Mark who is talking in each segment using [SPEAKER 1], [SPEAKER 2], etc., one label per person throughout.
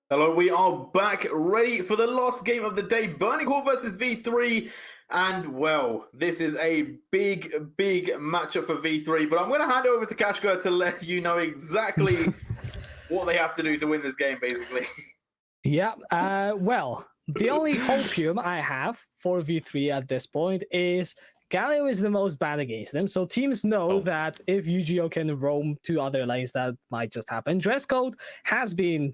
[SPEAKER 1] Hello, we are back ready for the last game of the day, Burning Core versus V3. And well, this is a big matchup for V3, but I'm going to hand over to Kashka to let you know exactly what they have to do to win this game, basically.
[SPEAKER 2] Yeah, well, the only hopium I have for V3 at this point is Galio is the most bad against them, so teams know that if Yu-Gi-Oh can roam to other lanes, that might just happen. Dress Code has been,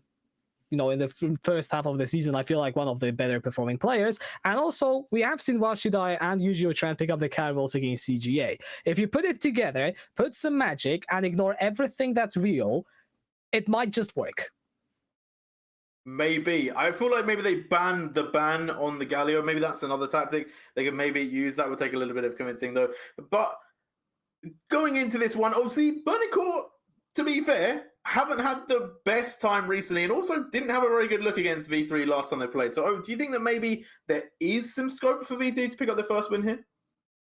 [SPEAKER 2] in the first half of the season, I feel like one of the better performing players. And also, we have seen Washidai and Yu-Gi-Oh try and pick up the carry roles against CGA. If you put it together, put some magic, and ignore everything that's real, it might just work.
[SPEAKER 1] Maybe. I feel like maybe they banned the ban on the Galio. Maybe that's another tactic they could maybe use. That would take a little bit of convincing, though. But going into this one, obviously, Burning Core, to be fair, haven't had the best time recently and also didn't have a very good look against V3 last time they played. So do you think that maybe there is some scope for V3 to pick up the first win here?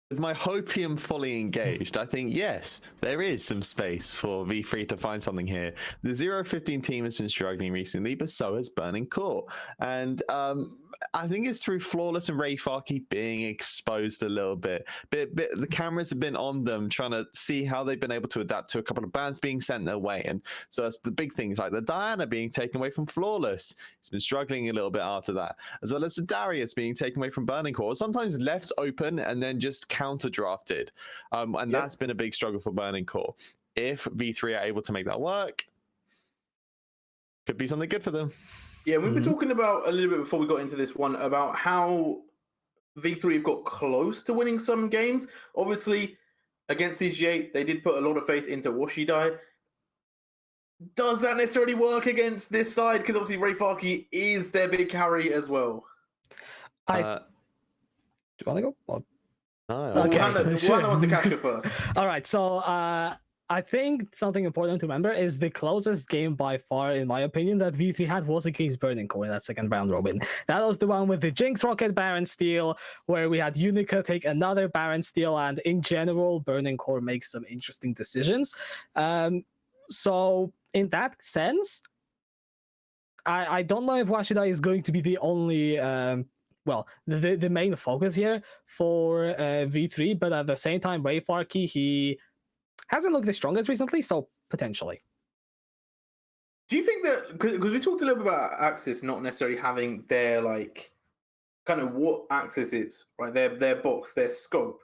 [SPEAKER 3] With my hopium fully engaged, I think, yes, there is some space for V3 to find something here. The 0-15 team has been struggling recently, but so has Burning Core. And I think it's through Flawless and Ray Farkey being exposed a little bit. The cameras have been on them, trying to see how they've been able to adapt to a couple of bans being sent their way. And so that's the big things, like the Diana being taken away from Flawless. It's been struggling a little bit after that, as well as the Darius being taken away from Burning Core. Sometimes left open and then just counter drafted. And that's been a big struggle for Burning Core. If V3 are able to make that work, could be something good for them.
[SPEAKER 1] Yeah, we were talking about a little bit before we got into this one about how V3 have got close to winning some games. Obviously, against CGA, they did put a lot of faith into Washidai. Does that necessarily work against this side? Because obviously Ray Farkey is their big carry as well.
[SPEAKER 2] Do you want to go?
[SPEAKER 3] No.
[SPEAKER 1] Okay. We'll hand that one to Kashka first.
[SPEAKER 2] All right, so I think something important to remember is the closest game by far, in my opinion, that V3 had was against Burning Core in that second round robin. That was the one with the Jinx Rocket Baron steal, where we had Unica take another Baron steal, and in general, Burning Core makes some interesting decisions. So in that sense, I don't know if Washidai is going to be the only the main focus here for V3, but at the same time, Ray Farkey, he hasn't looked the strongest recently, so potentially.
[SPEAKER 1] Do you think that, because we talked a little bit about Axis not necessarily having their, like, kind of what Axis is, right? Their box, their scope.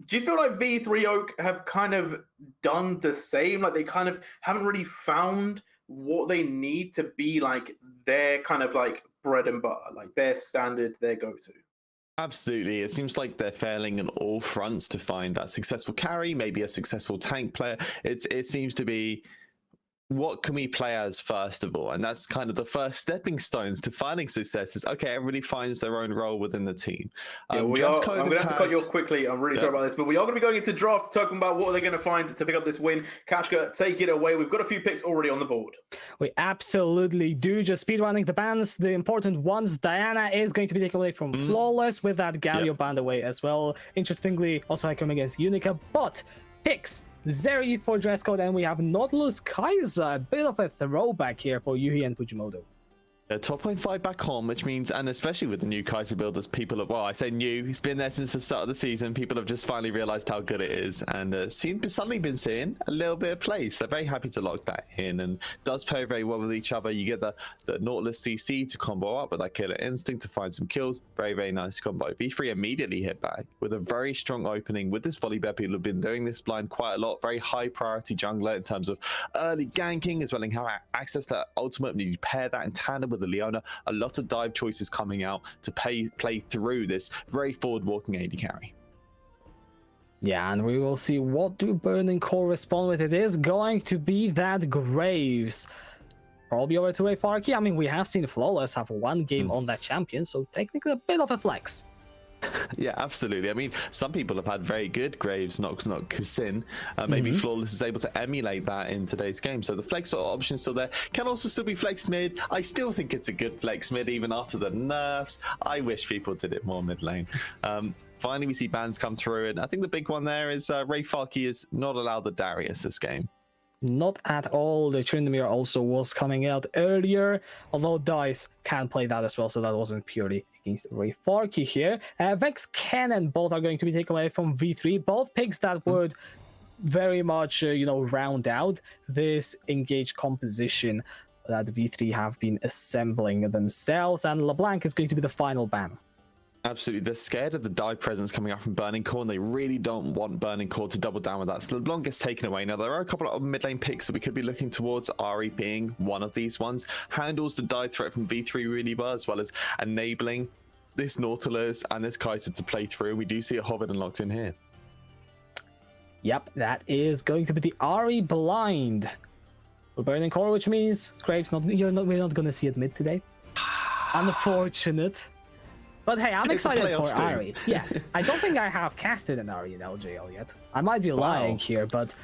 [SPEAKER 1] Do you feel like V3 Oak have kind of done the same? Like, they kind of haven't really found what they need to be, like, their kind of, like, bread and butter, like their standard, their go-to?
[SPEAKER 3] Absolutely. It seems like they're failing on all fronts to find that successful carry, maybe a successful tank player. It seems to be, what can we play as first of all? And that's kind of the first stepping stones to finding success is, okay, everybody finds their own role within the team.
[SPEAKER 1] I'm going to have to cut you off quickly. I'm really sorry about this, but we are going to be going into draft, talking about what they're going to find to pick up this win. Kashka, take it away. We've got a few picks already on the board.
[SPEAKER 2] We absolutely do. Just speedrunning the bans, the important ones. Diana is going to be taken away from Flawless with that Galio banned away as well. Interestingly, also I come against Unica, but picks. Zeri for Dress Code, and we have Nautilus Kaiser, a bit of a throwback here for Yuhi and Fujimoto.
[SPEAKER 3] Top 0.5 back home, which means, and especially with the new Kaiser build, as people have, well, I say new, he's been there since the start of the season. People have just finally realized how good it is, and suddenly been seeing a little bit of play. So they're very happy to lock that in, and does play very well with each other. You get the Nautilus CC to combo up with that Killer Instinct to find some kills. Very, very nice combo. V3 immediately hit back with a very strong opening with this Volibear. People have been doing this blind quite a lot. Very high priority jungler in terms of early ganking, as well as how access to ultimate. You pair that in tandem with the Leona, a lot of dive choices coming out to play through this very forward walking AD carry.
[SPEAKER 2] Yeah, and we will see what do Burning Core respond with. It is going to be that Graves. Probably over to Ray Farkey. I mean, we have seen Flawless have one game on that champion, so technically a bit of a flex.
[SPEAKER 3] Yeah, absolutely. I mean, some people have had very good Graves, Nox, not Kassin. Maybe Flawless is able to emulate that in today's game. So the flex option still there. Can also still be flex mid. I still think it's a good flex mid, even after the nerfs. I wish people did it more mid lane. Finally, we see bans come through. And I think the big one there is Ray Farkey is not allowed the Darius this game.
[SPEAKER 2] Not at all. The Tryndamere also was coming out earlier, although DICE can play that as well, so that wasn't purely against Rayfarki here. Vex Cannon both are going to be taken away from V3. Both picks that would very much, round out this engaged composition that V3 have been assembling themselves, and LeBlanc is going to be the final ban.
[SPEAKER 3] Absolutely. They're scared of the dive presence coming out from Burning Core, and they really don't want Burning Core to double down with that. So LeBlanc gets taken away. Now, there are a couple of mid lane picks that we could be looking towards, Ahri being one of these ones. Handles the dive threat from V3 really well, as well as enabling this Nautilus and this Kai'Sa to play through. We do see a Hobbit unlocked in here.
[SPEAKER 2] Yep, that is going to be the Ahri blind. For Burning Core, which means Graves, we're not going to see it mid today. Unfortunate. But hey, I'm excited for Ahri. Yeah, I don't think I have casted an Ahri in LJL yet. I might be lying here, but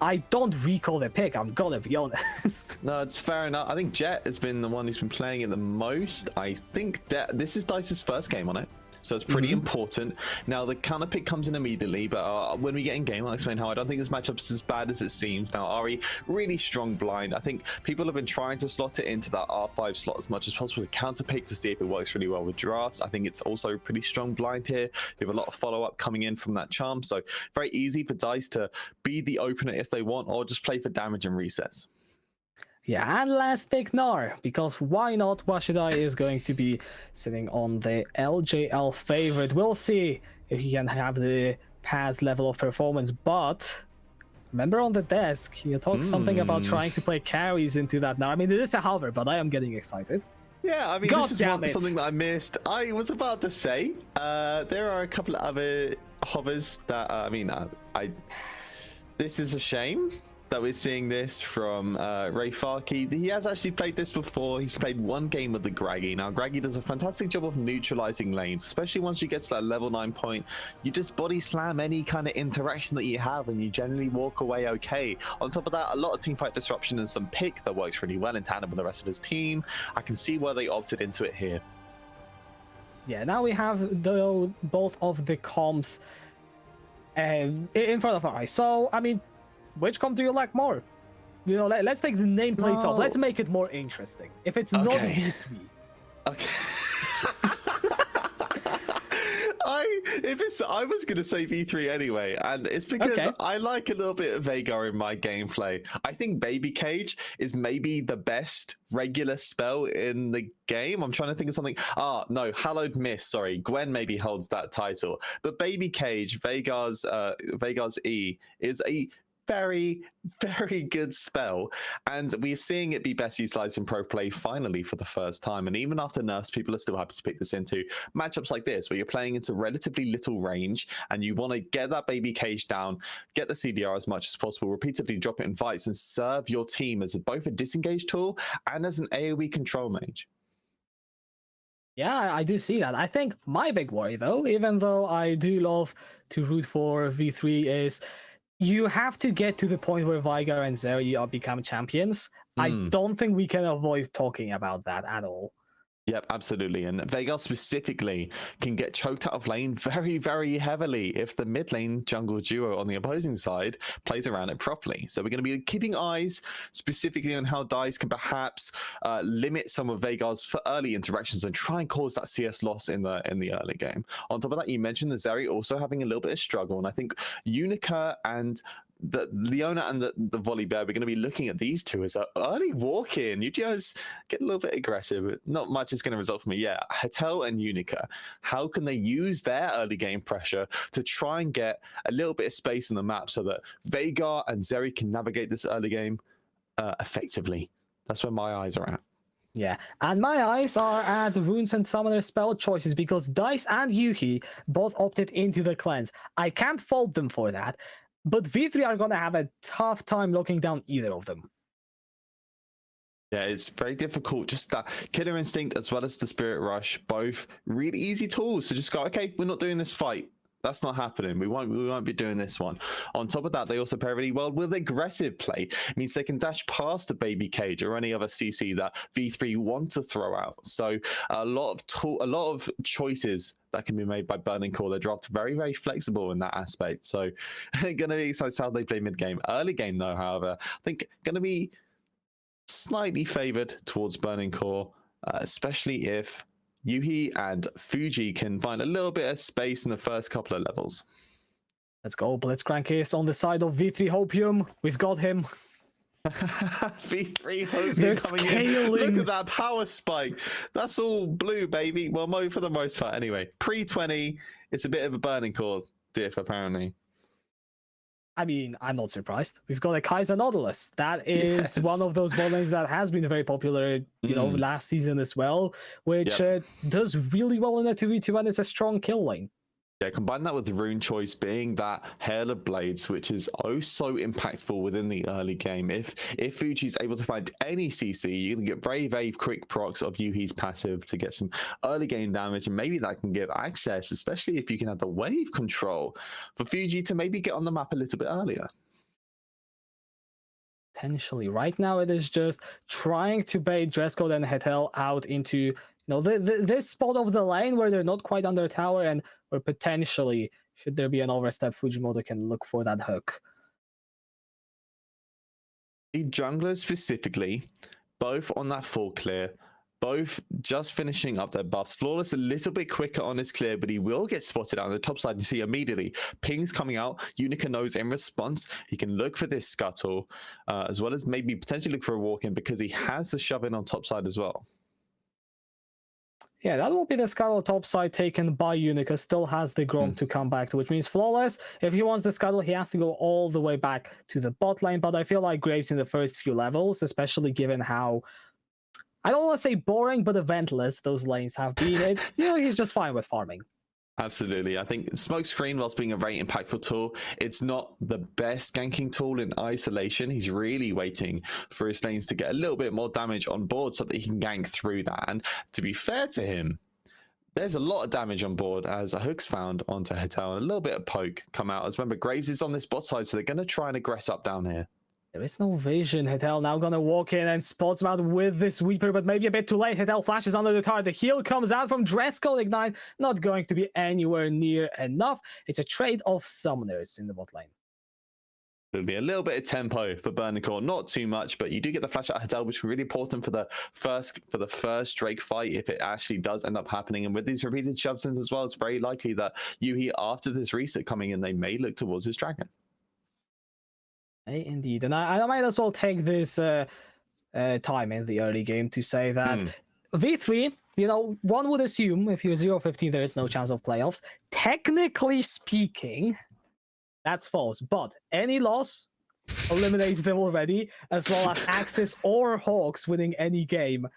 [SPEAKER 2] I don't recall the pick. I'm gonna be honest.
[SPEAKER 3] No, it's fair enough. I think Jet has been the one who's been playing it the most. I think this is DICE's first game on it, so it's pretty important. Now, the counter pick comes in immediately, but when we get in game, I'll explain how I don't think this matchup's as bad as it seems. Now, Ahri, really strong blind. I think people have been trying to slot it into that R5 slot as much as possible with counter pick to see if it works really well with drafts. I think it's also pretty strong blind here. We have a lot of follow-up coming in from that charm, so very easy for DICE to be the opener if they want, or just play for damage and resets.
[SPEAKER 2] Yeah, and last pick Gnar, because why not? Washidai is going to be sitting on the LJL favorite. We'll see if he can have the past level of performance, but remember on the desk, you talked something about trying to play carries into that now. I mean, it is a hover, but I am getting excited.
[SPEAKER 3] Yeah, I mean, this is something that I missed. I was about to say, there are a couple of other hovers that, this is a shame that we're seeing this from Rayfarki. He has actually played this before. He's played one game with the Graggy. Now, Graggy does a fantastic job of neutralizing lanes, especially once you get to that level 9 point. You just body slam any kind of interaction that you have, and you generally walk away okay. On top of that, a lot of teamfight disruption and some pick that works really well in tandem with the rest of his team. I can see why they opted into it here.
[SPEAKER 2] Yeah, now we have both of the comps in front of our eyes. So, I mean, which comp do you like more? Let's take the nameplates off. Let's make it more interesting. If it's not V3.
[SPEAKER 3] Okay. I was gonna say V3 anyway, and it's because I like a little bit of Veigar in my gameplay. I think Baby Cage is maybe the best regular spell in the game. I'm trying to think of something. No, Hallowed Mist. Sorry, Gwen maybe holds that title, but Baby Cage, Veigar's E, is a very, very good spell, and we're seeing it be best utilized in pro play finally for the first time. And even after nerfs, people are still happy to pick this into matchups like this, where you're playing into relatively little range and you want to get that Baby Cage down, get the CDR as much as possible, repeatedly drop it in fights, and serve your team as both a disengage tool and as an AoE control mage.
[SPEAKER 2] Yeah, I do see that. I think my big worry, though, even though I do love to root for V3, is you have to get to the point where Veigar and Zeri become champions. I don't think we can avoid talking about that at all.
[SPEAKER 3] Yep, absolutely. And Veigar specifically can get choked out of lane very, very heavily if the mid lane jungle duo on the opposing side plays around it properly. So we're going to be keeping eyes specifically on how DICE can perhaps limit some of Veigar's early interactions and try and cause that CS loss in the early game. On top of that, you mentioned the Zeri also having a little bit of struggle, and I think Unica and the Leona and the Volibear, we're going to be looking at these two as an early walk-in. UGOs get a little bit aggressive. Not much is going to result from it. Yeah, Hatel and Unica, how can they use their early game pressure to try and get a little bit of space in the map so that Veigar and Zeri can navigate this early game effectively? That's where my eyes are at.
[SPEAKER 2] Yeah, and my eyes are at Runes and Summoner spell choices, because DICE and Yuhi both opted into the cleanse. I can't fault them for that, but V3 are going to have a tough time locking down either of them.
[SPEAKER 3] Yeah, it's very difficult. Just that Killer Instinct as well as the Spirit Rush, both really easy tools to just go, okay, we're not doing this fight. That's not happening. We won't be doing this one. On top of that, they also pair really well with aggressive play. It means they can dash past the baby cage or any other CC that V3 want to throw out. So a lot of choices that can be made by Burning Core. They're dropped very, very flexible in that aspect. So going to be excited how they play mid game. Early game though, however, I think going to be slightly favored towards Burning Core, especially if Yuhi and Fuji can find a little bit of space in the first couple of levels.
[SPEAKER 2] Let's go. Blitzcrank is on the side of V3 Hopium. We've got him.
[SPEAKER 3] V3 Hopium
[SPEAKER 2] They're
[SPEAKER 3] coming
[SPEAKER 2] scaling.
[SPEAKER 3] in. Look at that power spike. That's all blue, baby. Well, for the most part, anyway. Pre-20, it's a bit of a Burning Core diff, apparently.
[SPEAKER 2] I mean, I'm not surprised. We've got a Kaiser Nautilus. That is one of those bot lanes that has been very popular, you know, last season as well, which does really well in a 2v2 and it's a strong kill lane.
[SPEAKER 3] Yeah, combine that with the rune choice being that Hail of Blades, which is oh so impactful within the early game. If Fuji's able to find any CC, you can get very, very quick procs of Yuhi's passive to get some early game damage, and maybe that can give access, especially if you can have the wave control for Fuji to maybe get on the map a little bit earlier.
[SPEAKER 2] Potentially. Right now, it is just trying to bait Dresscode and Hetel out into this spot of the lane where they're not quite under tower and where potentially, should there be an overstep, Fujimoto can look for that hook.
[SPEAKER 3] The junglers specifically, both on that full clear, both just finishing up their buffs. Flawless a little bit quicker on his clear, but he will get spotted out on the top side. You see immediately pings coming out. Unica knows in response he can look for this scuttle, as well as maybe potentially look for a walk in because he has the shove in on top side as well.
[SPEAKER 2] Yeah, that will be the scuttle top side taken by Unica. Still has the Grom to come back to, which means Flawless, if he wants the scuttle, he has to go all the way back to the bot lane. But I feel like Graves in the first few levels, especially given how, I don't want to say boring, but eventless those lanes have been, he's just fine with farming.
[SPEAKER 3] Absolutely. I think Smokescreen, whilst being a very impactful tool, it's not the best ganking tool in isolation. He's really waiting for his lanes to get a little bit more damage on board so that he can gank through that. And to be fair to him, there's a lot of damage on board as a hook's found onto Hetel and a little bit of poke come out. As remember, Graves is on this bot side, so they're going to try and aggress up down here.
[SPEAKER 2] There is no vision. Hetel now gonna walk in and spots him out with this Weeper, but maybe a bit too late. Hetel flashes under the tower. The heal comes out from Dresscode Ignite. Not going to be anywhere near enough. It's a trade of summoners in the bot lane.
[SPEAKER 3] It'll be a little bit of tempo for Burning Core, not too much, but you do get the flash out Hetel, which is really important for the first Drake fight if it actually does end up happening. And with these repeated shoves in as well, it's very likely that Yuhi, after this reset coming in, they may look towards his dragon.
[SPEAKER 2] Indeed, and I might as well take this time in the early game to say that V3, one would assume if you're 0-15, there is no chance of playoffs. Technically speaking, that's false, but any loss eliminates them already, as well as Axis or Hawks winning any game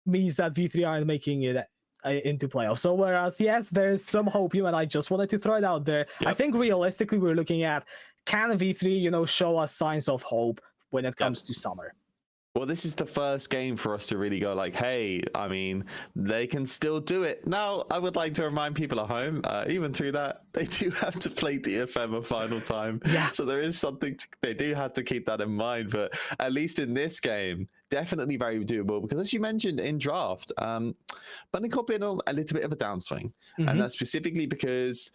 [SPEAKER 2] means that V3 aren't making it into playoffs. So whereas, yes, there's some hope, and I just wanted to throw it out there. Yep. I think realistically, we're looking at, can V3, show us signs of hope when it comes to summer?
[SPEAKER 3] Well, this is the first game for us to really go like, hey, I mean, they can still do it. Now, I would like to remind people at home, even through that, they do have to play DFM a final time. Yeah. So there is something, they do have to keep that in mind. But at least in this game, definitely very doable. Because as you mentioned in draft, Burning Core been on a little bit of a downswing. And that's specifically because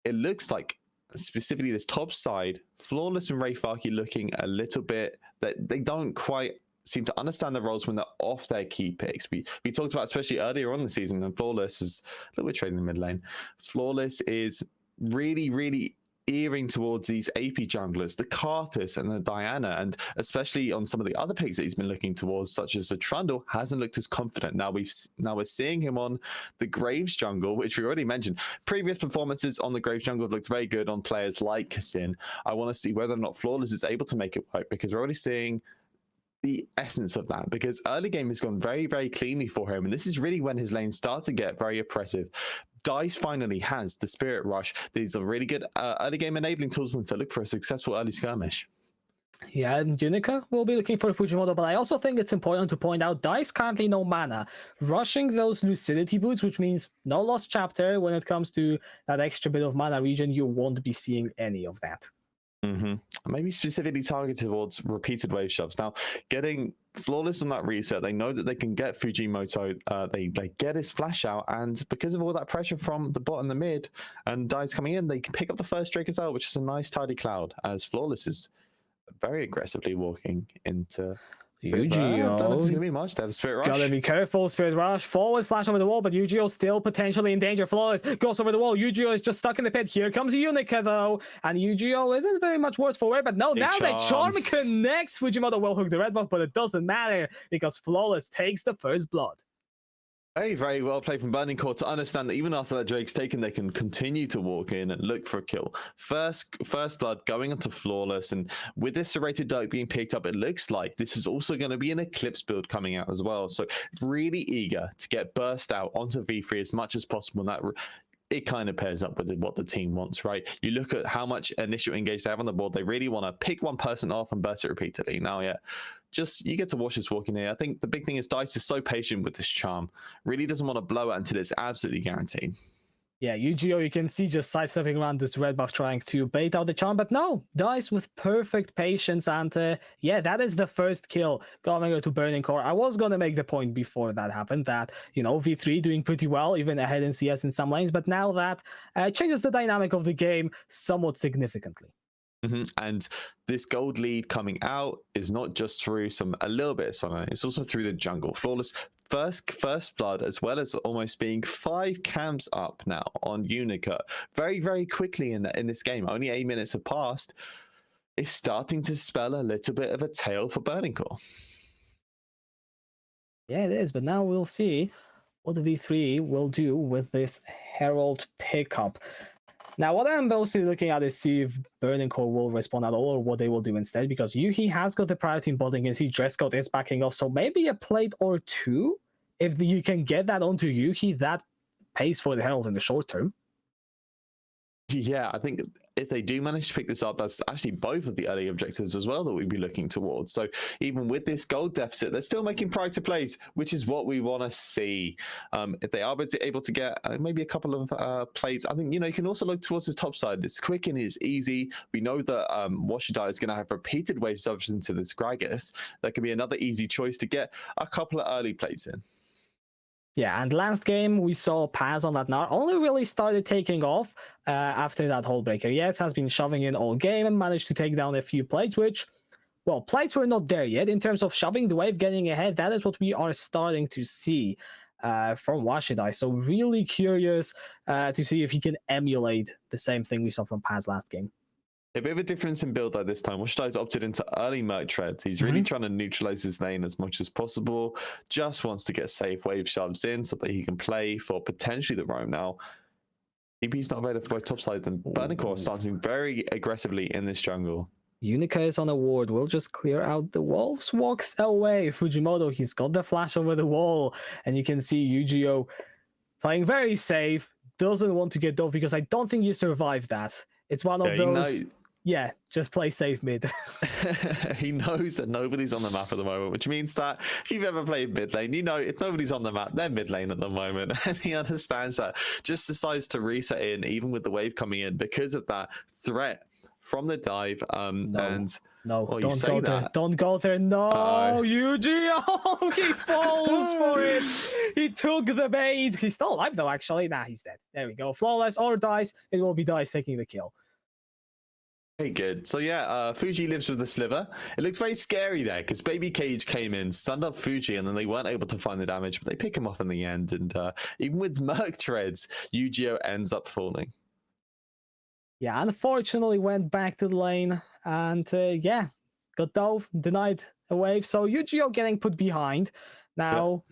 [SPEAKER 3] it looks like, specifically this top side, Flawless and Rayfaki looking a little bit that they don't quite seem to understand the roles when they're off their key picks. We talked about, especially earlier on in the season, and Flawless is a little bit trading the mid lane. Flawless is really, really earing towards these AP junglers, the Karthus and the Diana, and especially on some of the other picks that he's been looking towards, such as the Trundle, hasn't looked as confident. Now we're seeing him on the Graves jungle, which we already mentioned. Previous performances on the Graves jungle looked very good on players like Kassin. I want to see whether or not Flawless is able to make it work, because we're already seeing the essence of that, because early game has gone very, very cleanly for him, and this is really when his lanes start to get very oppressive. DICE finally has the Spirit Rush. These are really good early game enabling tools to look for a successful early skirmish.
[SPEAKER 2] Yeah, and Unica will be looking for Fujimoto, but I also think it's important to point out DICE currently no mana. Rushing those Lucidity Boots, which means no Lost Chapter when it comes to that extra bit of mana region, you won't be seeing any of that.
[SPEAKER 3] Maybe specifically targeted towards repeated wave shoves. Now, getting flawless on that reset, they know that they can get Fujimoto. They get his flash out, and because of all that pressure from the bot and the mid, and DICE coming in, they can pick up the first Drake as well, which is a nice tidy cloud. As flawless is very aggressively walking into.
[SPEAKER 2] Yu-Gi-Oh!
[SPEAKER 3] I don't know if it's gonna be much. They have the Spirit Rush.
[SPEAKER 2] Gotta be careful, Spirit Rush. Forward flash over the wall, but Yu-Gi-Oh! Still potentially in danger. Flawless goes over the wall. Yu-Gi-Oh! Is just stuck in the pit. Here comes Unica, though. And Yu-Gi-Oh! Isn't very much worse for wear, but no, now the charm connects. Fujimoto will hook the red buff, but it doesn't matter because Flawless takes the first blood.
[SPEAKER 3] Very, very well played from Burning Core to understand that even after that Drake's taken, they can continue to walk in and look for a kill. First blood going onto Flawless, and with this Serrated Dark being picked up, it looks like this is also going to be an Eclipse build coming out as well. So really eager to get burst out onto V3 as much as possible. And that it kind of pairs up with what the team wants, right? You look at how much initial engage they have on the board. They really want to pick one person off and burst it repeatedly. Now, yeah, just you get to watch this walk in here. I think the big thing is DICE is so patient with this charm. Really doesn't want to blow it until it's absolutely guaranteed.
[SPEAKER 2] Yeah, Yu-Gi-Oh! You can see just sidestepping around this red buff trying to bait out the charm, but no, DICE with perfect patience, and yeah, that is the first kill going to Burning Core. I was gonna make the point before that happened that, you know, V3 doing pretty well, even ahead in CS in some lanes, but now that changes the dynamic of the game somewhat significantly.
[SPEAKER 3] And this gold lead coming out is not just through a little bit of Sunlight, it's also through the jungle. Flawless first blood, as well as almost being 5 camps up now on Unica. Very, very quickly in this game. Only 8 minutes have passed. It's starting to spell a little bit of a tale for Burning Core. Yeah,
[SPEAKER 2] it is, but now we'll see what the V3 will do with this Herald pickup. Now, what I'm mostly looking at is see if Burning Core will respond at all or what they will do instead, because Yuhi has got the priority in botting. You see Dress Code is backing off, so maybe a plate or two. If you can get that onto Yuhi, that pays for the Herald in the short term.
[SPEAKER 3] Yeah, I think if they do manage to pick this up, that's actually both of the early objectives as well that we'd be looking towards. So even with this gold deficit, they're still making priority plays, which is what we want to see. If they are able to get maybe a couple of plays, I think, you know, you can also look towards the top side. It's quick and it's easy. We know that Washidai is going to have repeated wave subs into this Gragas. That could be another easy choice to get a couple of early plays in.
[SPEAKER 2] Yeah, and last game we saw Paz on that Gnar only really started taking off after that Hullbreaker. Yes, has been shoving in all game and managed to take down a few plates, which, well, plates were not there yet. In terms of shoving the wave, getting ahead, that is what we are starting to see from Washidai. So really curious to see if he can emulate the same thing we saw from Paz last game.
[SPEAKER 3] A bit of a difference in build like this time. Washidai's opted into early Merc Treads. He's really trying to neutralize his lane as much as possible. Just wants to get safe wave shoves in so that he can play for potentially the roam. Now, TP's not available for topside, and Burning Core starting very aggressively in this jungle.
[SPEAKER 2] Unica is on a ward. We'll just clear out the walls. Walks away. Fujimoto, he's got the flash over the wall. And you can see Yu-Gi-Oh! Playing very safe. Doesn't want to get dove because I don't think you survive that. It's one of those... Yeah, just play safe mid.
[SPEAKER 3] He knows that nobody's on the map at the moment, which means that if you've ever played mid lane, you know if nobody's on the map, they're mid lane at the moment. And he understands that. Just decides to reset in, even with the wave coming in, because of that threat from the dive.
[SPEAKER 2] No, don't go there. Don't go there. No, Yu-Gi-Oh! He falls for it. He took the bait. He's still alive, though, actually. Nah, he's dead. There we go. Flawless or DICE. It will be DICE taking the kill.
[SPEAKER 3] Very good. So yeah, Fuji lives with the sliver. It looks very scary there because Baby Cage came in, stunned up Fuji, and then they weren't able to find the damage, but they pick him off in the end. And even with Merc Treads, Yu-Gi-Oh! Ends up falling.
[SPEAKER 2] Yeah, unfortunately went back to the lane and yeah, got dove, denied a wave. So Yu-Gi-Oh! Getting put behind. Now,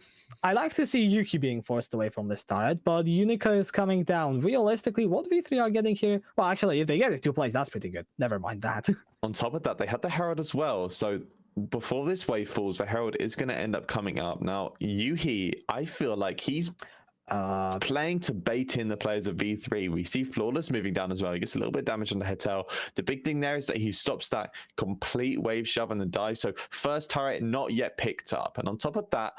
[SPEAKER 2] I like to see Yuki being forced away from the turret, but Unica is coming down. Realistically, what V3 are getting here? Well, actually, if they get it 2 plays, that's pretty good. Never mind that.
[SPEAKER 3] On top of that, they had the Herald as well. So before this wave falls, the Herald is going to end up coming up. Now, Yuhi, I feel like he's Playing to bait in the players of V3. We see Flawless moving down as well. He gets a little bit of damage on the head tail. The big thing there is that he stops that complete wave shove and the dive. So first turret not yet picked up. And on top of that,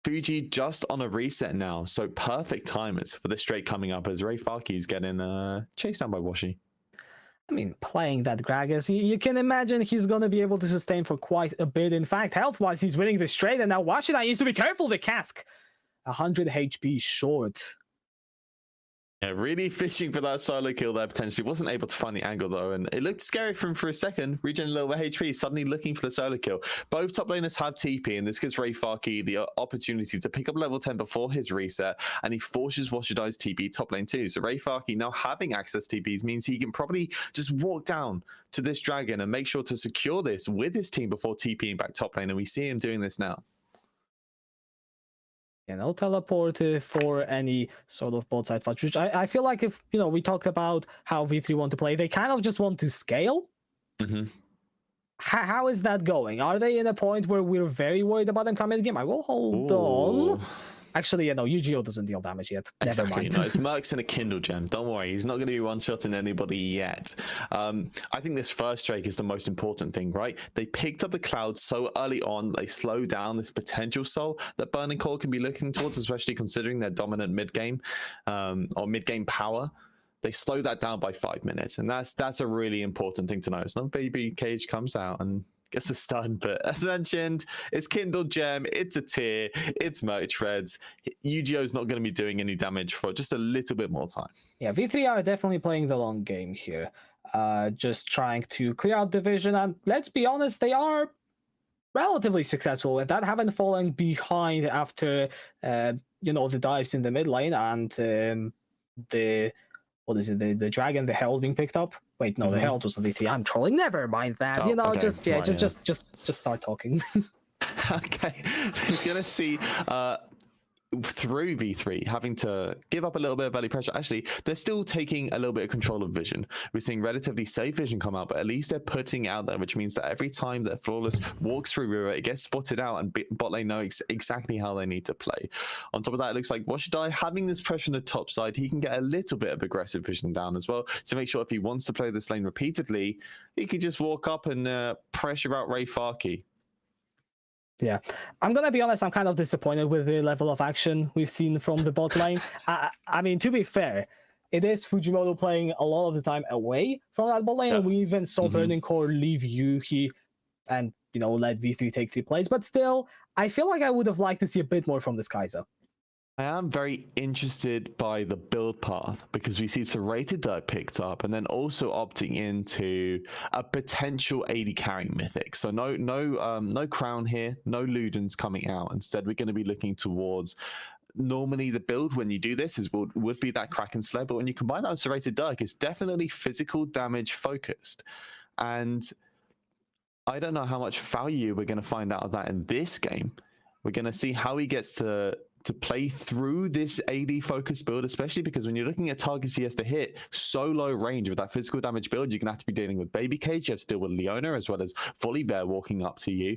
[SPEAKER 3] Fuji just on a reset now. So perfect timers for the straight coming up as Rayfaki is getting chased down by Washi.
[SPEAKER 2] I mean, playing that Gragas, you can imagine he's going to be able to sustain for quite a bit. In fact, health-wise, he's winning the straight. And now Washida needs to be careful. The cask, 100 HP short.
[SPEAKER 3] Yeah, really fishing for that solo kill there potentially. Wasn't able to find the angle though, and it looked scary for him for a second. Regen a little bit HP, suddenly looking for the solo kill. Both top laners have TP, and this gives Rayfaki the opportunity to pick up level 10 before his reset, and he forces Washida's TP top lane too. So Rayfaki now having access TPs means he can probably just walk down to this dragon and make sure to secure this with his team before TPing back top lane, and we see him doing this now.
[SPEAKER 2] Yeah, no teleport for any sort of bot side fight, which I feel like if, you know, we talked about how V3 want to play, they kind of just want to scale.
[SPEAKER 3] Mm-hmm.
[SPEAKER 2] How is that going? Are they in a point where we're very worried about them coming in the game? I will hold on. Actually, no, Yu-Gi-Oh doesn't deal damage yet.
[SPEAKER 3] Exactly.
[SPEAKER 2] Never mind.
[SPEAKER 3] No, it's Mercs and a Kindle Gem. Don't worry, he's not going to be one-shotting anybody yet. I think this first Drake is the most important thing, right? They picked up the Cloud so early on, they slow down this potential soul that Burning Core can be looking towards, especially considering their dominant mid-game or mid-game power. They slow that down by 5 minutes, and that's a really important thing to know. It's not Baby Cage comes out and gets a stun, but as mentioned, it's Kindle Gem, it's a tier, it's Merc Treads. Yu-Gi-Oh's not going to be doing any damage for just a little bit more time.
[SPEAKER 2] Yeah, V3 are definitely playing the long game here. Just trying to clear out the vision, and let's be honest, they are relatively successful with that. Haven't fallen behind after you know, the dives in the mid lane and the the dragon, the herald being picked up. Wait, no, the herald was the V3. I'm trolling. Never mind that.
[SPEAKER 3] Oh,
[SPEAKER 2] you know,
[SPEAKER 3] okay.
[SPEAKER 2] just start talking.
[SPEAKER 3] Okay, we're gonna see through V3 having to give up a little bit of early pressure. Actually, they're still taking a little bit of control of vision. We're seeing relatively safe vision come out, but at least they're putting it out there, which means that every time that Flawless walks through River, it gets spotted out, and bot lane know exactly how they need to play. On top of that, it looks like Washidai having this pressure on the top side, he can get a little bit of aggressive vision down as well to make sure if he wants to play this lane repeatedly, he can just walk up and pressure out Rayfaki.
[SPEAKER 2] Yeah, I'm gonna be honest, I'm kind of disappointed with the level of action we've seen from the bot lane. I mean, to be fair, it is Fujimoto playing a lot of the time away from that bot lane, and we even saw Burning Core leave Yuhi and, you know, let V3 take 3 plays, but still, I feel like I would have liked to see a bit more from this Kaiser.
[SPEAKER 3] I am very interested by the build path because we see Serrated Dirt picked up and then also opting into a potential AD carrying mythic. So no crown here, no Ludens coming out. Instead, we're going to be looking towards normally the build when you do this would be that Kraken Slayer, but when you combine that with Serrated Dark, it's definitely physical damage focused. And I don't know how much value we're going to find out of that in this game. We're going to see how he gets to play through this AD focused build, especially because when you're looking at targets he has to hit so low range with that physical damage build, you're going to have to be dealing with Baby Cage, you have to deal with Leona, as well as Volibear walking up to you.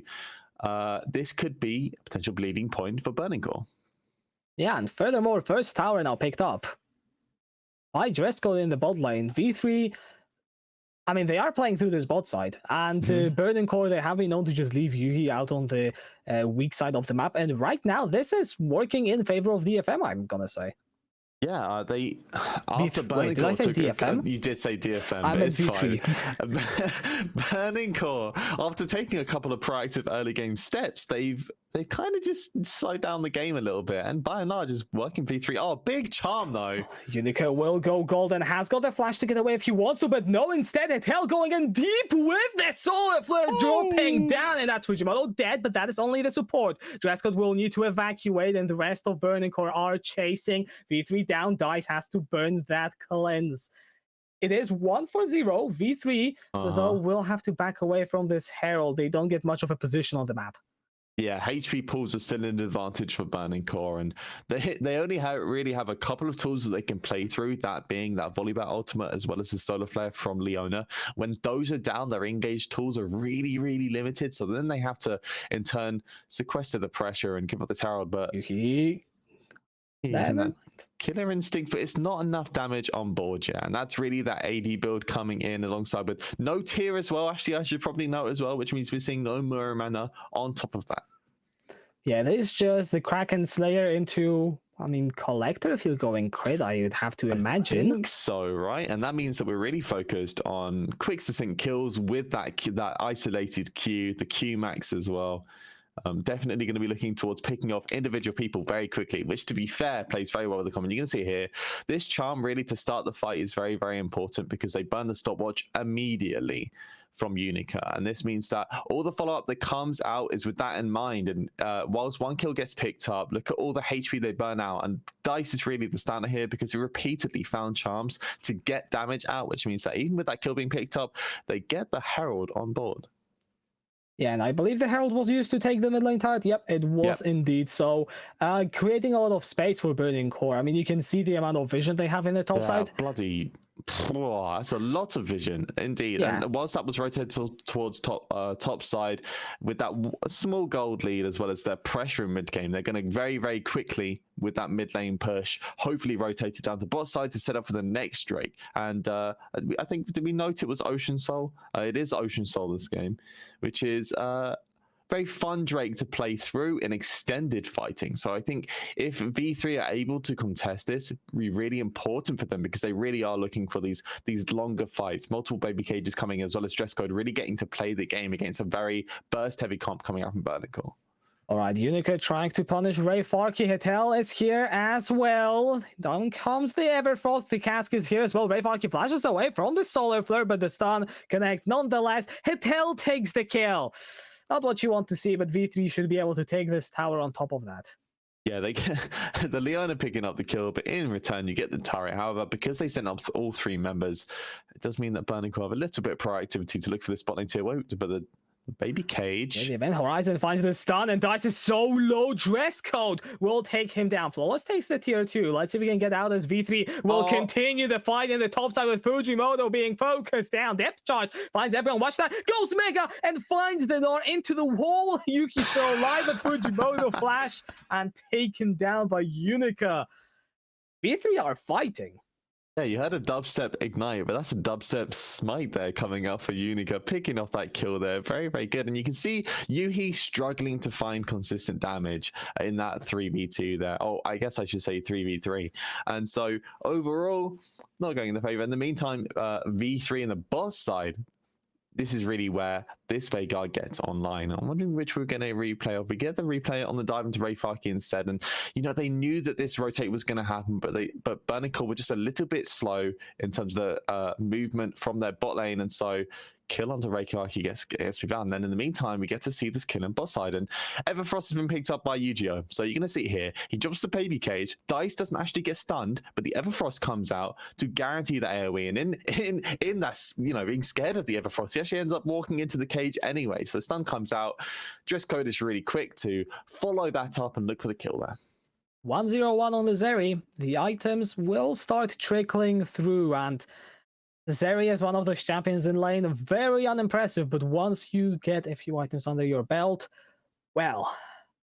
[SPEAKER 3] This could be a potential bleeding point for Burning Core.
[SPEAKER 2] Yeah, and furthermore, first tower now picked up by Dresco in the bot lane. V3, I mean, they are playing through this bot side, and Burning Core, they have been known to just leave Yuhi out on the weak side of the map, and right now, this is working in favor of DFM, I'm gonna say.
[SPEAKER 3] Yeah, they after Burning
[SPEAKER 2] did
[SPEAKER 3] Core
[SPEAKER 2] I say DFM?
[SPEAKER 3] You did say DFM,
[SPEAKER 2] I
[SPEAKER 3] but
[SPEAKER 2] meant
[SPEAKER 3] it's
[SPEAKER 2] V3.
[SPEAKER 3] fine. Burning Core, after taking a couple of proactive early game steps, they've kind of just slowed down the game a little bit, and by and large is working V3. Oh, big charm though.
[SPEAKER 2] Unico will go gold and has got the flash to get away if he wants to, but no, instead Etel going in deep with the Solar Flare dropping down, and that's Fujimoto dead, but that is only the support. Drescott will need to evacuate, and the rest of Burning Core are chasing. V3 down, Dice has to burn that cleanse. It is 1-0. V3, though, will have to back away from this Herald. They don't get much of a position on the map.
[SPEAKER 3] Yeah, HP pools are still an advantage for Burning Core, and they only really have a couple of tools that they can play through, that being that Volibear ultimate as well as the Solar Flare from Leona. When those are down, their engaged tools are really, really limited, so then they have to, in turn, sequester the pressure and give up the Herald. But Using
[SPEAKER 2] Never
[SPEAKER 3] that killer instinct, but it's not enough damage on board yet. And that's really that AD build coming in alongside with no tier as well. Actually, I should probably note as well, which means we're seeing no Muramana on top of that.
[SPEAKER 2] Yeah, this is just the Kraken Slayer into, I mean, Collector if you're going crit, I would have to
[SPEAKER 3] I
[SPEAKER 2] imagine.
[SPEAKER 3] think so, right? And that means that we're really focused on quick succinct kills with that isolated Q, the Q max as well. Definitely going to be looking towards picking off individual people very quickly, which, to be fair, plays very well with the common. You can see here, this charm really to start the fight is very, very important because they burn the stopwatch immediately from Unica. And this means that all the follow-up that comes out is with that in mind. And whilst one kill gets picked up, look at all the HP they burn out. And Dice is really the standard here because he repeatedly found charms to get damage out, which means that even with that kill being picked up, they get the Herald on board.
[SPEAKER 2] Yeah, and I believe the Herald was used to take the mid lane turret. Yep, it was indeed. So creating a lot of space for Burning Core. I mean, you can see the amount of vision they have in the top side.
[SPEAKER 3] Bloody, that's a lot of vision indeed.
[SPEAKER 2] Yeah.
[SPEAKER 3] And whilst that was rotated towards top side with that small gold lead as well as their pressure in mid game, they're going to very, very quickly with that mid lane push, hopefully rotate it down to bot side to set up for the next Drake. And I think, did we note it was Ocean Soul? It is Ocean Soul this game, which is very fun Drake to play through in extended fighting. So I think if V3 are able to contest this, it'd be really important for them because they really are looking for these longer fights, multiple baby cages coming as well as Dress Code, really getting to play the game against a very burst heavy comp coming out from Burning Core.
[SPEAKER 2] All right, Unica trying to punish Ray Farkey. Hetel is here as well. Down comes the Everfrost. The cask is here as well. Ray Farkey flashes away from the Solar Flare, but the stun connects nonetheless. Hetel takes the kill. Not what you want to see, but V3 should be able to take this tower on top of that.
[SPEAKER 3] Yeah, they get the Leona picking up the kill, but in return you get the turret. However, because they sent up all three members, it does mean that Burning Core have a little bit of proactivity to look for the spot lane tier. But the baby cage.
[SPEAKER 2] Yeah, the Event Horizon finds the stun, and Dice is so low. Dress Code will take him down. Flawless takes the tier 2. Let's see if we can get out as V3 will continue the fight in the top side with Fujimoto being focused down. Depth charge finds everyone. Watch that. Goes Mega and finds the Nor into the wall. Yuki's still alive, but Fujimoto flash and taken down by Unica. V3 are fighting.
[SPEAKER 3] Yeah, you heard a dubstep ignite, but that's a dubstep smite there coming up for Unica, picking off that kill there. Very, very good. And you can see Yuhi struggling to find consistent damage in that 3v2 there. Oh, I guess I should say 3v3. And so overall, not going in the favor. In the meantime, V3 in the boss side, this is really where this Veigar gets online. I'm wondering which we're going to replay of. We get the replay on the dive into Ray Farkey instead. And, you know, they knew that this rotate was going to happen, but Burning Core were just a little bit slow in terms of the movement from their bot lane. And so kill onto Ray Farkey gets to be found. And then in the meantime, we get to see this kill in bot side. And Everfrost has been picked up by Yu-Gi-Oh! So you're going to see here, he drops the baby cage. Dice doesn't actually get stunned, but the Everfrost comes out to guarantee the AoE. And in that, you know, being scared of the Everfrost, he actually ends up walking into the cage anyway. So the stun comes out. Dress Code is really quick to follow that up and look for the kill there.
[SPEAKER 2] 101 on the Zeri. The items will start trickling through, and Zeri is one of those champions in lane, very unimpressive, but once you get a few items under your belt, well,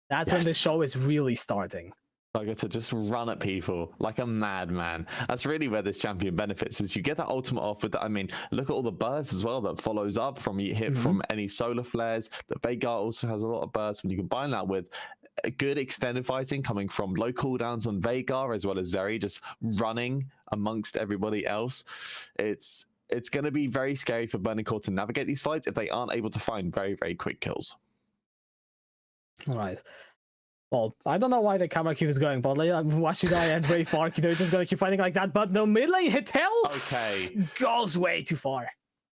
[SPEAKER 2] that's when the show is really starting.
[SPEAKER 3] I get to just run at people like a madman. That's really where this champion benefits, is you get that ultimate off with that. I mean, look at all the bursts as well that follows up from you hit from any solar flares. The Veigar also has a lot of bursts. When you combine that with a good extended fighting coming from low cooldowns on Veigar as well as Zeri just running amongst everybody else, it's going to be very scary for Burning Core to navigate these fights if they aren't able to find very, very quick kills.
[SPEAKER 2] All right. Well, I don't know why the camera keeps going, but like, Washidai and Ray Farkey, they're just going to keep fighting like that. But no, mid lane Hetel goes way too far.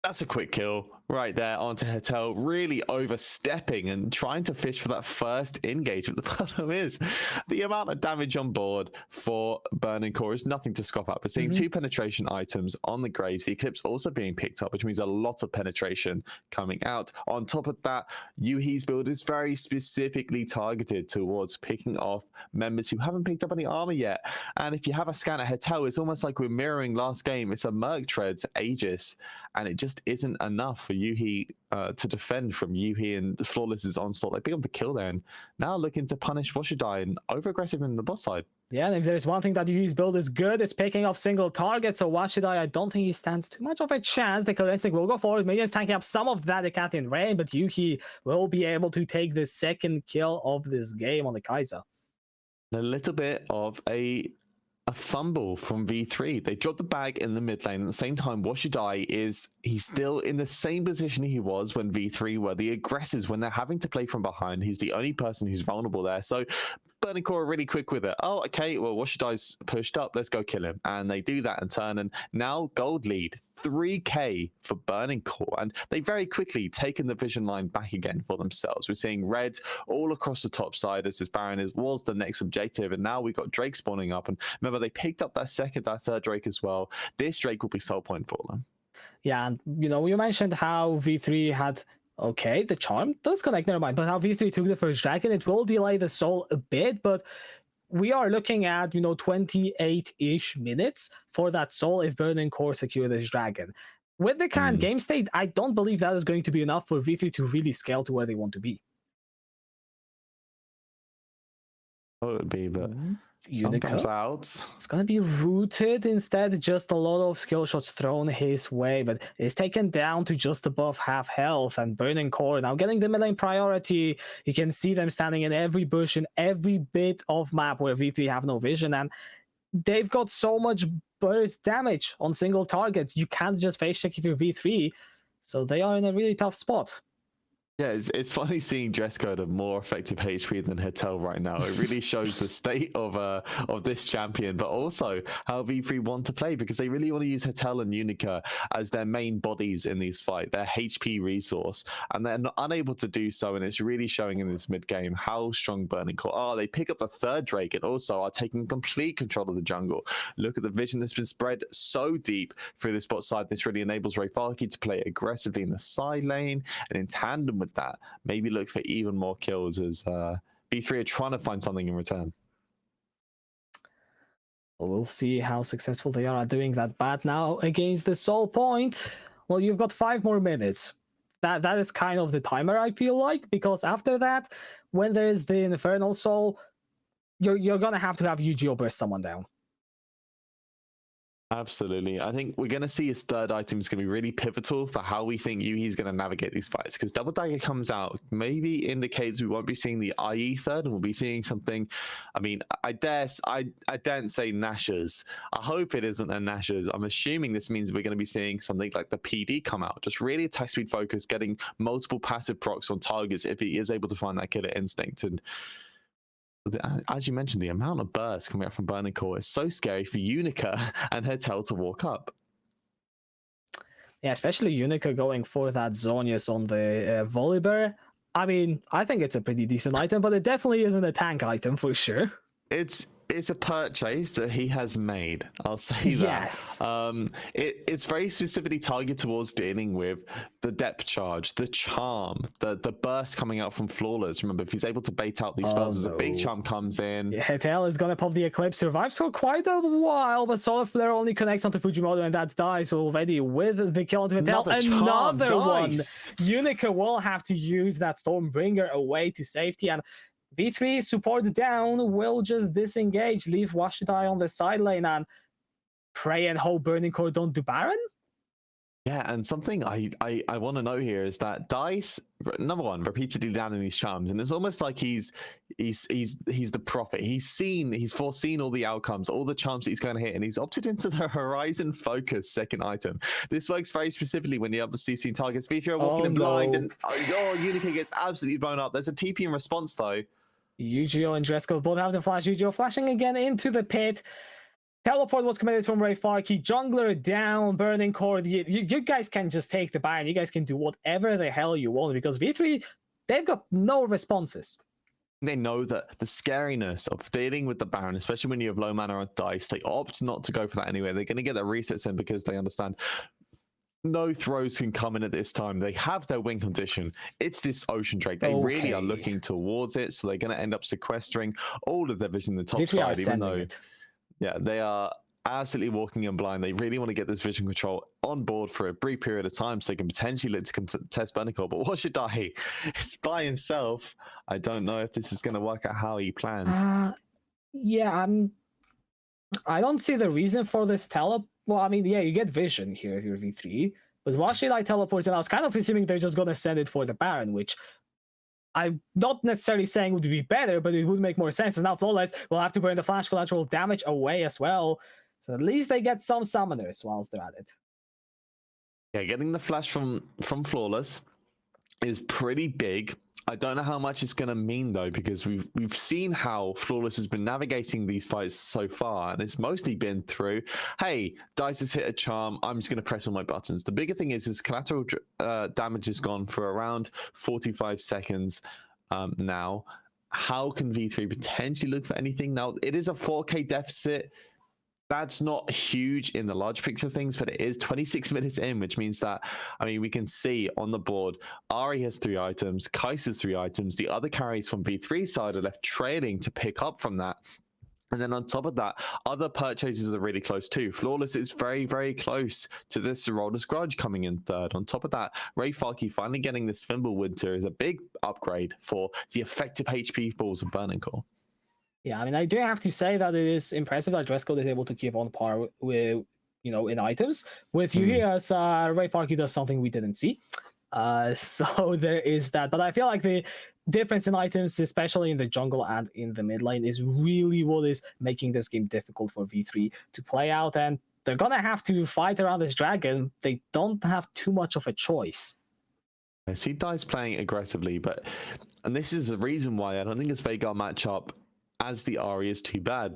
[SPEAKER 3] That's a quick kill right there onto Hetel, really overstepping and trying to fish for that first engage. But the problem is the amount of damage on board for Burning Core is nothing to scoff at. We're seeing 2 penetration items on the Graves, the Eclipse also being picked up, which means a lot of penetration coming out. On top of that, Yuhi's build is very specifically targeted towards picking off members who haven't picked up any armor yet. And if you have a scan at Hetel, it's almost like we're mirroring last game. It's a Merc Treads Aegis, and it just isn't enough for Yuhi to defend from Yuhi and Flawless's onslaught. They pick up the kill there, and now looking to punish Washidai and over-aggressive in the bot side.
[SPEAKER 2] Yeah, and if there's one thing that Yuhi's build is good, it's picking up single targets. So Washidai, I don't think he stands too much of a chance. The Killer Instinct will go forward. Minions tanking up some of that Decathlon Rain, but Yuhi will be able to take the second kill of this game on the Kai'Sa.
[SPEAKER 3] A little bit of a fumble from V3. They dropped the bag in the mid lane. At the same time, Washidai he's still in the same position he was when V3 were the aggressors. When they're having to play from behind, he's the only person who's vulnerable there. So Burning Core are really quick with it. Oh, okay, well, Washidai's pushed up. Let's go kill him. And they do that in turn. And now gold lead, 3k for Burning Core. And they very quickly taken the vision line back again for themselves. We're seeing red all across the top side as this Baron was the next objective. And now we've got Drake spawning up. And remember, they picked up that third Drake as well. This Drake will be soul point for them.
[SPEAKER 2] Yeah, and you mentioned how V3 had... Okay, the charm does connect, never mind. But how V3 took the first dragon, it will delay the soul a bit, but we are looking at, 28-ish minutes for that soul if Burning Core secure this dragon. With the current game state, I don't believe that is going to be enough for V3 to really scale to where they want to be.
[SPEAKER 3] Oh, it would be, but
[SPEAKER 2] Unica
[SPEAKER 3] comes out.
[SPEAKER 2] It's gonna be rooted instead. Just a lot of skill shots thrown his way, but is taken down to just above half health. And Burning Core now getting the mid lane priority. You can see them standing in every bush in every bit of map where V3 have no vision, and they've got so much burst damage on single targets. You can't just face check if you're V3, so they are in a really tough spot.
[SPEAKER 3] Yeah, it's funny seeing dress code of more effective HP than Hertel right now. It really shows the state of this champion, but also how V3 want to play, because they really want to use Hertel and Unica as their main bodies in these fights, their HP resource, and they're unable to do so. And it's really showing in this mid game how strong Burning Core are. They pick up the third Drake and also are taking complete control of the jungle. Look at the vision that's been spread so deep through this bot side. This really enables Rayfarki to play aggressively in the side lane, and in tandem with that, maybe look for even more kills as B3 are trying to find something in return.
[SPEAKER 2] We'll see how successful they are at doing that. But now against the soul point, well, you've got 5 more minutes. That is kind of the timer, I feel like, because after that, when there is the Infernal Soul, you're gonna have Yu-Gi-Oh! Burst someone down.
[SPEAKER 3] Absolutely. I think we're going to see his third item is going to be really pivotal for how we think Yuhi's going to navigate these fights, because Double Dagger comes out, maybe indicates we won't be seeing the IE third, and we'll be seeing something. I mean, I daren't say Nashers. I hope it isn't a Nashers. I'm assuming this means we're going to be seeing something like the PD come out, just really attack speed focus, getting multiple passive procs on targets if he is able to find that killer instinct. And as you mentioned, the amount of bursts coming out from Burning Core is so scary for Unica and Hertel to walk up.
[SPEAKER 2] Yeah, especially Unica going for that Zhonya's on the Volibear. I mean, I think it's a pretty decent item, but it definitely isn't a tank item for sure.
[SPEAKER 3] It's a purchase that he has made. I'll say that.
[SPEAKER 2] Yes.
[SPEAKER 3] It's very specifically targeted towards dealing with the depth charge, the charm, the burst coming out from Flawless. Remember, if he's able to bait out these spells as a big charm comes in.
[SPEAKER 2] Yeah, Hertel is gonna pop the Eclipse, survives for quite a while, but Solar Flare only connects onto Fujimoto, and that dies already with the kill onto Hertel. Another one. Unica will have to use that Stormbringer away to safety, and V3 support down will just disengage, leave Washidai on the side lane, and pray and hope Burning Core don't do Baron?
[SPEAKER 3] Yeah, and something I want to know here is that Dice, number one, repeatedly landing these charms, and it's almost like he's the prophet. He's foreseen all the outcomes, all the charms that he's going to hit, and he's opted into the Horizon Focus second item. This works very specifically when you obviously see targets. V3 are walking in blind, and Unica gets absolutely blown up. There's a TP in response though.
[SPEAKER 2] Yu-Gi-Oh! And Dresco both have the flash. Yu-Gi-Oh! Flashing again into the pit. Teleport was committed from Rayfarki. Jungler down. Burning Core. You guys can just take the Baron. You guys can do whatever the hell you want, because V3, they've got no responses.
[SPEAKER 3] They know that the scariness of dealing with the Baron, especially when you have low mana on Dice, they opt not to go for that anyway. They're going to get their resets in because they understand no throws can come in at this time. They have their win condition. It's this Ocean Drake. They really are looking towards it, so they're going to end up sequestering all of their vision in the top side, even though, yeah, they are absolutely walking in blind. They really want to get this vision control on board for a brief period of time so they can potentially look to contest Burning Core. But what should I? It's by himself. I don't know if this is going to work out how he planned.
[SPEAKER 2] Yeah, I don't see the reason for this Well, I mean, yeah, you get vision here if you're V3, but why should I teleport? And I was kind of assuming they're just going to send it for the Baron, which I'm not necessarily saying would be better, but it would make more sense. As now Flawless will have to burn the flash collateral damage away as well. So at least they get some summoners whilst they're at it.
[SPEAKER 3] Yeah, getting the flash from Flawless is pretty big. I don't know how much it's going to mean though, because we've seen how Flawless has been navigating these fights so far, and it's mostly been through, hey, Dice has hit a charm, I'm just going to press all my buttons. The bigger thing is collateral damage has gone for around 45 seconds now. How can V3 potentially look for anything? Now, it is a 4K deficit. That's not huge in the large picture of things, but it is 26 minutes in, which means that, I mean, we can see on the board, Ahri has 3 items, Kai'Sa has 3 items, the other carries from V3's side are left trailing to pick up from that. And then on top of that, other purchases are really close too. Flawless is very, very close to this Serolda's Grudge coming in third. On top of that, Ray Farkey finally getting this Fimbulwinter is a big upgrade for the effective HP balls of Burning Core.
[SPEAKER 2] Yeah, I mean, I do have to say that it is impressive that Dress Code is able to keep on par with, in items. With Yuhi, as Ray Farkey does something we didn't see. So there is that. But I feel like the difference in items, especially in the jungle and in the mid lane, is really what is making this game difficult for V3 to play out. And they're going to have to fight around this dragon. They don't have too much of a choice.
[SPEAKER 3] I see Dice playing aggressively, and this is the reason why I don't think this Veigar matchup as the Ahri is too bad.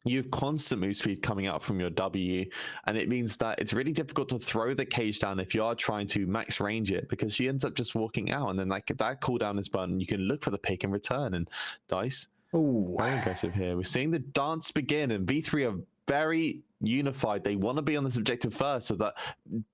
[SPEAKER 3] You have constant move speed coming out from your W, and it means that it's really difficult to throw the cage down if you are trying to max range it, because she ends up just walking out, and then like that cooldown is burned. You can look for the pick and return, and Dice, very aggressive here. We're seeing the dance begin, and V3 are very unified. They want to be on this objective first, so that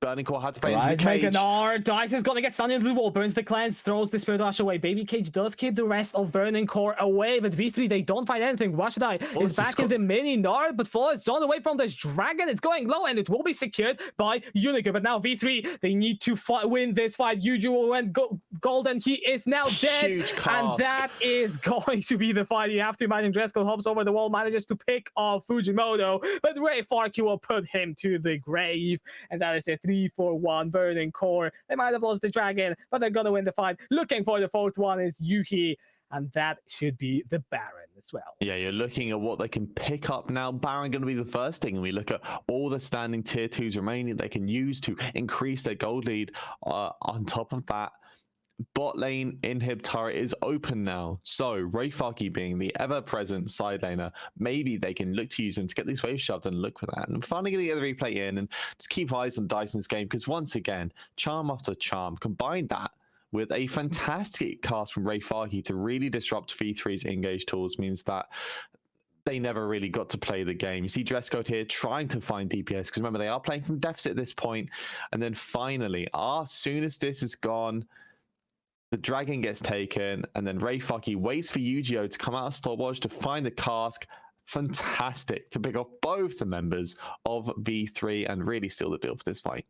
[SPEAKER 3] Burning Core had to play into the cage.
[SPEAKER 2] Dice is gonna get stunned into the wall, burns the cleanse, throws the Spirit Rush away. Baby Cage does keep the rest of Burning Core away, but V3, they don't find anything. Washidai is back in the mini Nard, but Flawless is on the way from this dragon. It's going low, and it will be secured by Unicorn. But now V3, they need to win this fight. Yuju went golden. He is now dead, and that is going to be the fight. You have to imagine Dresco hops over the wall, manages to pick off Fujimoto, but Ray Farkey will put him to the grave, and that is a 3-4-1 Burning Core. They might have lost the dragon, but they're gonna win the fight. Looking for the 4th one is Yuhi, and that should be the Baron as well.
[SPEAKER 3] Yeah, you're looking at what they can pick up now. Baron going to be the first thing, and we look at all the standing tier 2s remaining they can use to increase their gold lead. On top of that, bot lane inhib turret is open now, so Ray Farkey being the ever-present side laner, maybe they can look to use him to get these waves shoved and look for that, and finally get the replay in and just keep eyes on Dice in this game, because once again, charm after charm, combine that with a fantastic cast from Ray Farkey to really disrupt V3's engage tools, means that they never really got to play the game. You see Dresscode here trying to find DPS, because remember, they are playing from deficit at this point, and then finally, as soon as this is gone, the dragon gets taken, and then Ray Farkey waits for Yu-Gi-Oh to come out of stopwatch to find the cask. Fantastic to pick off both the members of V3 and really seal the deal for this fight.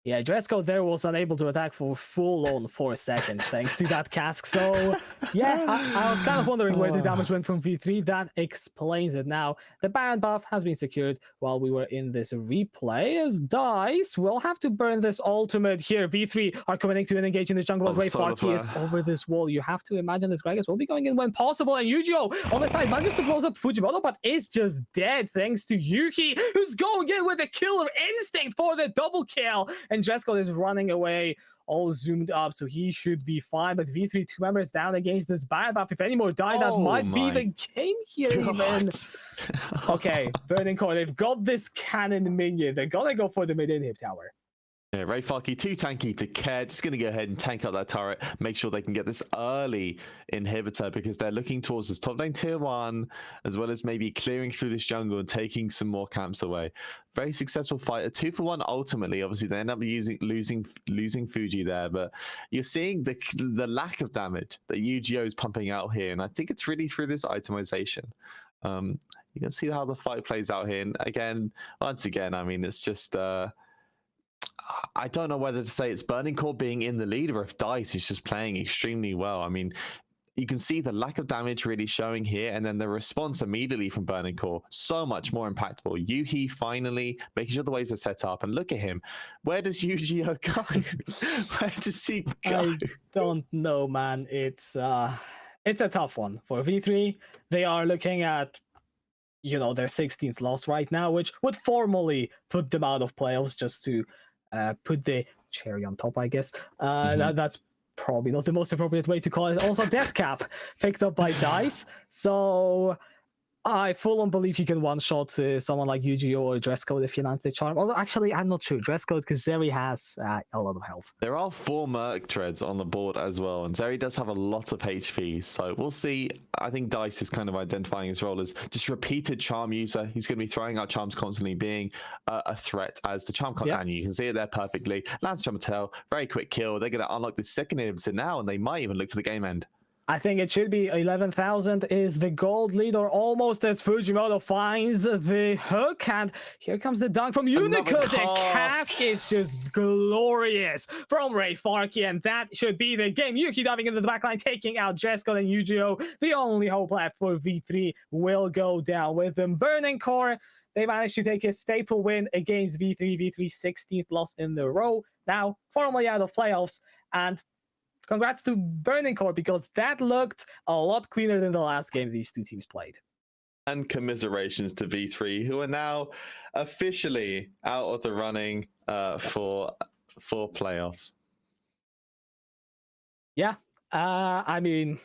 [SPEAKER 2] Yeah, Dresco there was unable to attack for full on 4 seconds thanks to that cask. So yeah, I was kind of wondering where the damage went from V3. That explains it. Now, the Baron buff has been secured while we were in this replay, as Dice will have to burn this ultimate here. V3 are committing to engage in this jungle, but Ray Farkey is over this wall. You have to imagine this Gragas will be going in when possible, and Yu-Gi-Oh on the side manages to close up Fujimoto, but is just dead thanks to Yuki, who's going in with a killer instinct for the double kill. And Dresco is running away, all zoomed up, so he should be fine. But V3, 2 members down against this Baron buff. If any more die, that might be the game here even. Okay, Burning Core, they've got this cannon minion. They're gonna go for the mid-inhib tower.
[SPEAKER 3] Yeah, Ray Farkey too tanky to care. Just going to go ahead and tank up that turret, make sure they can get this early inhibitor, because they're looking towards this top lane tier 1, as well as maybe clearing through this jungle and taking some more camps away. Very successful fight, a 2-for-1 ultimately. Obviously, they end up losing Fuji there, but you're seeing the lack of damage that Yu-Gi-Oh is pumping out here, and I think it's really through this itemization. You can see how the fight plays out here. And again, once again, I mean, it's just I don't know whether to say it's Burning Core being in the lead or if Dice is just playing extremely well. I mean, you can see the lack of damage really showing here, and then the response immediately from Burning Core, so much more impactful. Yuhi finally making sure the waves are set up, and look at him. Where does Yu-Gi-Oh go? Where does he go?
[SPEAKER 2] I don't know, man. It's a tough one for V3. They are looking at, you know, their 16th loss right now, which would formally put them out of playoffs, just to put the cherry on top, I guess. That's probably not the most appropriate way to call it. Also, Death Cap picked up by Dice. So I full on believe you can one-shot someone like Yu-Gi-Oh! Or Dresscode if you land the charm. Although, actually, I'm not sure. Dresscode, because Zeri has a lot of health.
[SPEAKER 3] There are 4 Merc Treads on the board as well, and Zeri does have a lot of HP, so we'll see. I think Dice is kind of identifying his role as just repeated charm user. He's going to be throwing out charms constantly, being a threat as the charm and you can see it there perfectly. Lands Chamatel, very quick kill. They're going to unlock the second inhibitor now, and they might even look for the game end.
[SPEAKER 2] I think it should be 11,000 is the gold lead, or almost, as Fujimoto finds the hook. And here comes the dunk from Unico. The cask is just glorious from Ray Farky, and that should be the game. Yuki diving into the backline, taking out Jesco and Yu-Gi-Oh! The only hope left for V3 will go down with them. Burning Core, they managed to take a staple win against V3. V3's 16th loss in a row. Now, formally out of playoffs, and congrats to Burning Core, because that looked a lot cleaner than the last game these two teams played.
[SPEAKER 3] And commiserations to V3, who are now officially out of the running for playoffs.
[SPEAKER 2] Yeah, I mean,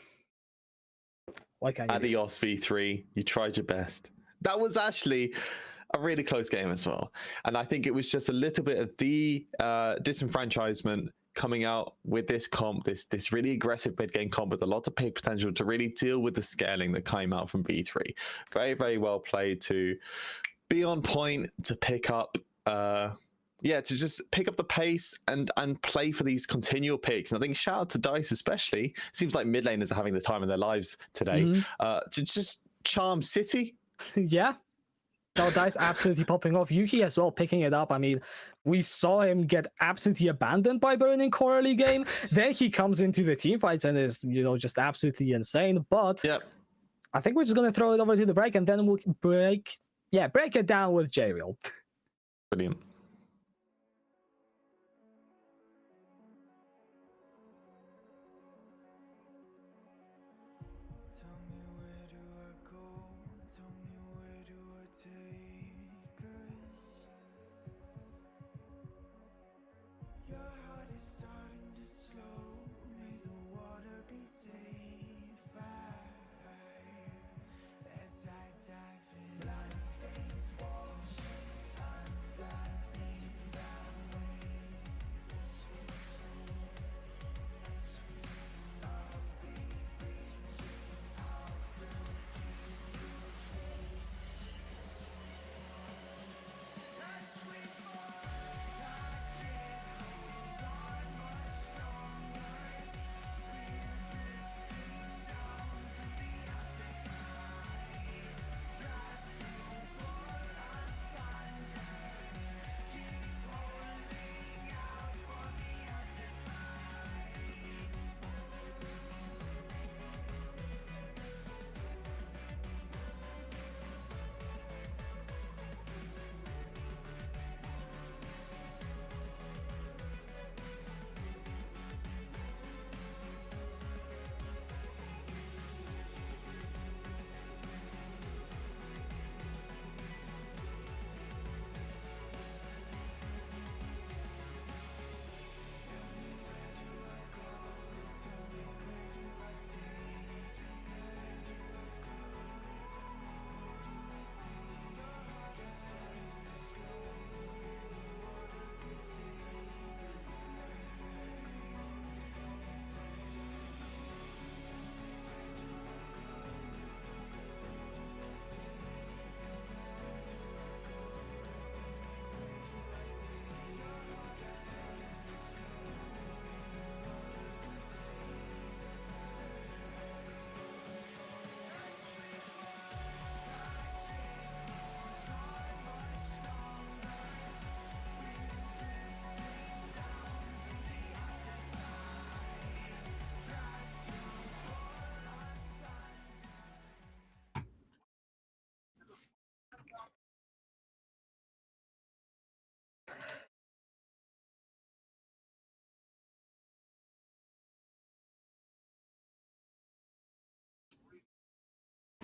[SPEAKER 2] what can you do?
[SPEAKER 3] Adios, V3. You tried your best. That was actually a really close game as well. And I think it was just a little bit of disenfranchisement coming out with this comp, this really aggressive mid-game comp with a lot of pick potential to really deal with the scaling that came out from V3. Very, very well played to be on point, to pick up, to just pick up the pace and play for these continual picks. And I think shout out to Dice especially. Seems like mid laners are having the time of their lives today. To just charm City.
[SPEAKER 2] Yeah. No, Dice absolutely popping off. Yuki as well picking it up. I mean, we saw him get absolutely abandoned by Burning Core early game. Then he comes into the team fights and is, you know, just absolutely insane. But I think we're just going to throw it over to the break, and then we'll break it down with J-Real.
[SPEAKER 3] Brilliant.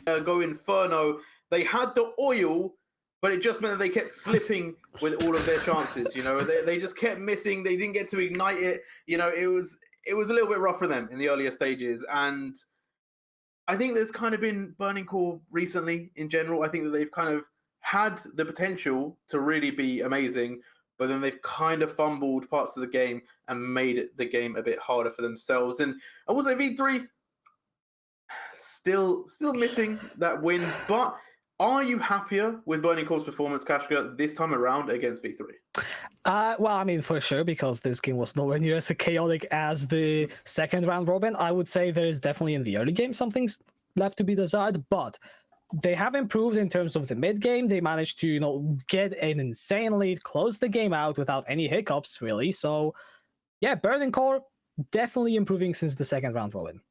[SPEAKER 1] go Inferno. They had the oil, but it just meant that they kept slipping with all of their chances. They just kept missing. They didn't get to ignite it. It was a little bit rough for them in the earlier stages. And I think there's kind of been Burning Core recently in general. I think that they've kind of had the potential to really be amazing, but then they've kind of fumbled parts of the game and made the game a bit harder for themselves. And I will say V3 still missing that win, but are you happier with Burning Core's performance, Kashka, this time around against V3?
[SPEAKER 2] Well, I mean, for sure, because this game was nowhere near as chaotic as the second round robin. I would say there is definitely in the early game something's left to be desired, but they have improved in terms of the mid game. They managed to, get an insane lead, close the game out without any hiccups, really. So, yeah, Burning Core definitely improving since the second round robin.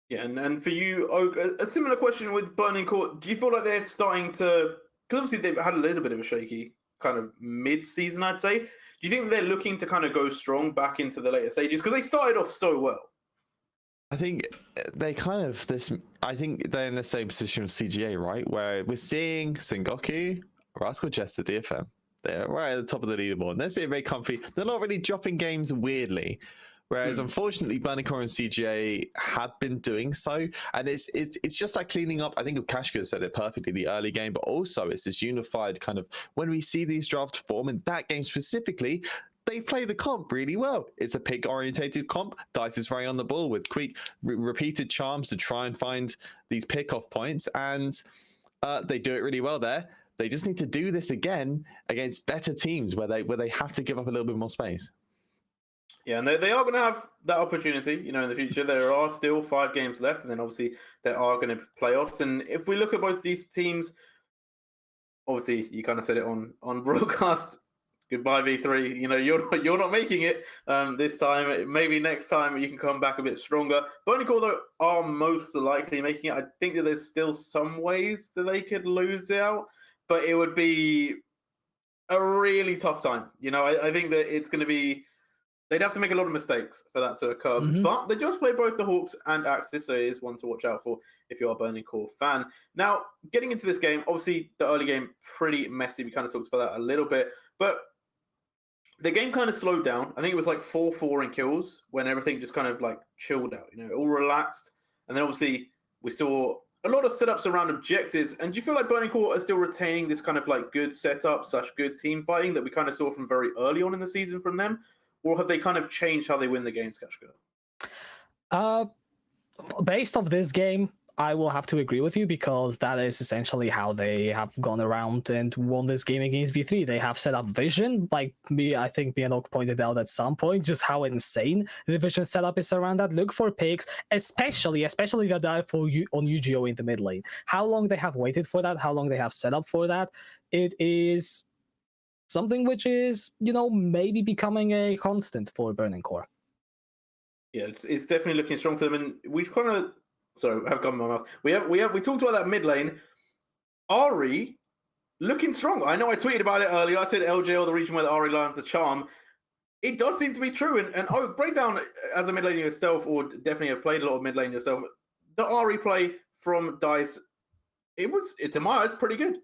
[SPEAKER 1] Yeah, and for you, Oak, a similar question with Burning Core. Do you feel like they're starting to, because obviously they've had a little bit of a shaky kind of mid-season, I'd say. Do you think they're looking to kind of go strong back into the later stages? Because they started off so well.
[SPEAKER 3] I think I think they're in the same position with CGA, right? Where we're seeing Sengoku, Rascal Jester, DFM. They're right at the top of the leaderboard. And they're sitting very comfy. They're not really dropping games weirdly. Whereas, unfortunately, Burning Core and CGA have been doing so. And it's just like cleaning up. I think Kashka said it perfectly, the early game, but also it's this unified kind of, when we see these drafts form in that game specifically, they play the comp really well. It's a pick-orientated comp. Dice is very on the ball with quick, repeated charms to try and find these pick-off points. And they do it really well there. They just need to do this again against better teams where they have to give up a little bit more space.
[SPEAKER 1] Yeah, and they are going to have that opportunity, in the future. There are still 5 games left, and then obviously there are going to be playoffs. And if we look at both these teams, obviously you kind of said it on broadcast. Goodbye V3. You're not making it this time. Maybe next time you can come back a bit stronger. Burning Core though are most likely making it. I think that there's still some ways that they could lose out, but it would be a really tough time. I think that it's going to be. They'd have to make a lot of mistakes for that to occur. But they just play both the Hawks and Axis, so it is one to watch out for if you're a Burning Core fan. Now, getting into this game, obviously the early game, pretty messy. We kind of talked about that a little bit. But the game kind of slowed down. I think it was like 4-4 in kills when everything just kind of like chilled out, all relaxed. And then obviously we saw a lot of setups around objectives. And do you feel like Burning Core are still retaining this kind of like good setup / good team fighting that we kind of saw from very early on in the season from them? Or have they kind of changed how they win the games, Kashka?
[SPEAKER 2] Based off this game, I will have to agree with you because that is essentially how they have gone around and won this game against V3. They have set up vision, like I think me and Oak pointed out at some point, just how insane the vision setup is around that. Look for picks, especially that dive for you on UGO in the mid lane. How long they have waited for that, how long they have set up for that, it is something which is, maybe becoming a constant for Burning Core.
[SPEAKER 1] Yeah, it's definitely looking strong for them. And we've kind of, sorry, I've got my mouth. We talked about that mid lane. Ahri looking strong. I know I tweeted about it earlier. I said LJ or the region where the Ahri lands the charm. It does seem to be true. And break down as a mid laner yourself, or definitely have played a lot of mid lane yourself. The Ahri play from DICE, to my eyes, pretty good.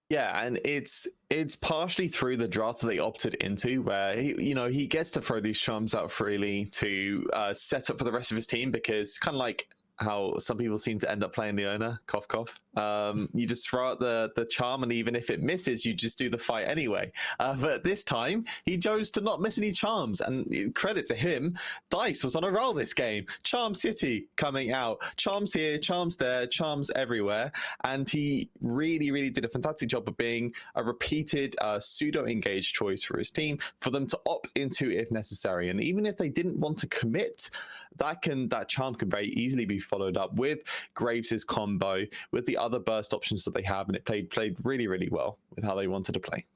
[SPEAKER 3] Yeah, and it's partially through the draft that they opted into, where he gets to throw these charms out freely to set up for the rest of his team, because kind of like how some people seem to end up playing Leona, cough cough. You just throw out the charm, and even if it misses, you just do the fight anyway. But this time, he chose to not miss any charms, and credit to him, DICE was on a roll this game. Charm City coming out, charms here, charms there, charms everywhere, and he really, really did a fantastic job of being a repeated pseudo-engaged choice for his team, for them to opt into if necessary. And even if they didn't want to commit, that charm can very easily be followed up with Graves' combo, with the other burst options that they have, and it played really, really well with how they wanted to play.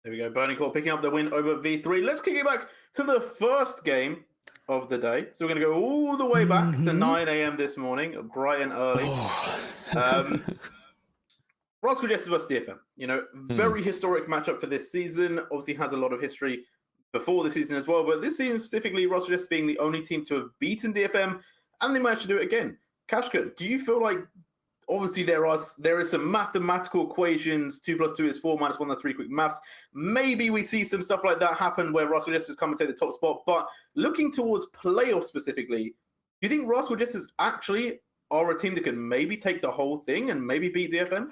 [SPEAKER 1] There we go. Burning Core picking up the win over V3. Let's kick it back to the first game of the day. So we're going to go all the way back to 9 a.m. this morning, bright and early. Rascal Jester versus DFM. Very historic matchup for this season. Obviously has a lot of history before the season as well, but this season specifically, Rascal Jester being the only team to have beaten DFM, and they managed to do it again. Kashka, do you feel like obviously there is some mathematical equations. 2 + 2 is 4, -1, that's 3 quick maths. Maybe we see some stuff like that happen where Rascal Jesters come and take the top spot. But looking towards playoffs specifically, do you think Rascal Jesters actually are a team that can maybe take the whole thing and maybe beat DFM?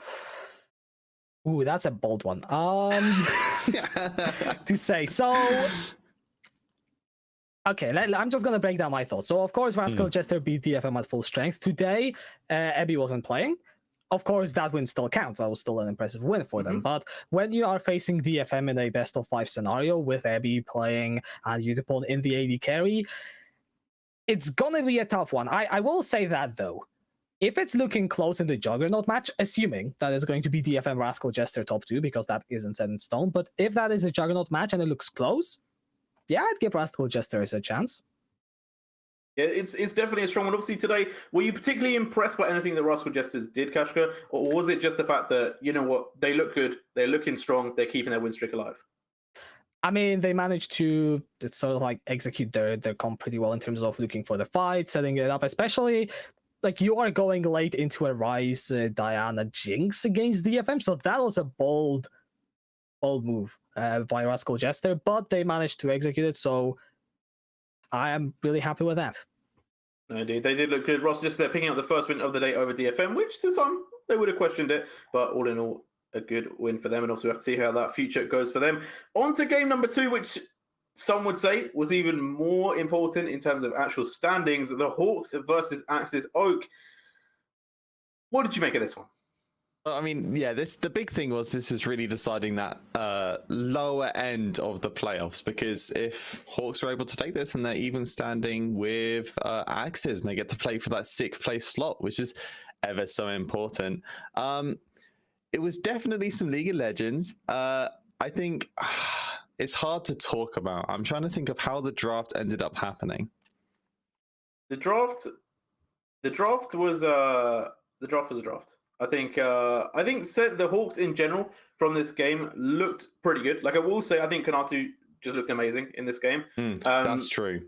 [SPEAKER 2] Ooh, that's a bold one. To say. So, okay, I'm just going to break down my thoughts. So, of course, Rascal Jester beat DFM at full strength. Today, Abby wasn't playing. Of course, that win still counts. That was still an impressive win for them. But when you are facing DFM in a best-of-5 scenario with Abby playing and Utapon in the AD carry, it's going to be a tough one. I will say that, though. If it's looking close in the Juggernaut match, assuming that it's going to be DFM Rascal Jester top 2, because that isn't set in stone, but if that is a Juggernaut match and it looks close, yeah, I'd give Rascal Jesters a chance.
[SPEAKER 1] Yeah, it's definitely a strong one. Obviously, today, were you particularly impressed by anything that Rascal Jesters did, Kashka? Or was it just the fact that, you know what, they look good, they're looking strong, they're keeping their win streak alive?
[SPEAKER 2] I mean, they managed to sort of like execute their comp pretty well in terms of looking for the fight, setting it up, especially like you are going late into a Ryze Diana Jinx against DFM, so that was a bold move by Rascal Jester, but they managed to execute it, so I am really happy with that.
[SPEAKER 1] No, indeed, they did look good. Ross just there picking up the first win of the day over DFM, which to some they would have questioned it, but all in all, a good win for them, and also we have to see how that future goes for them. On to game number 2, which some would say was even more important in terms of actual standings, the Hawks versus Axis Oak. What did you make of this one?
[SPEAKER 3] I mean, yeah, the big thing was this is really deciding that lower end of the playoffs, because if Hawks are able to take this and they're even standing with Axis and they get to play for that 6th place slot, which is ever so important. It was definitely some League of Legends. I think it's hard to talk about. I'm trying to think of how the draft ended up happening.
[SPEAKER 1] The draft was a draft. I think the Hawks in general from this game looked pretty good. Like I will say, I think Kanatu just looked amazing in this game.
[SPEAKER 3] That's true.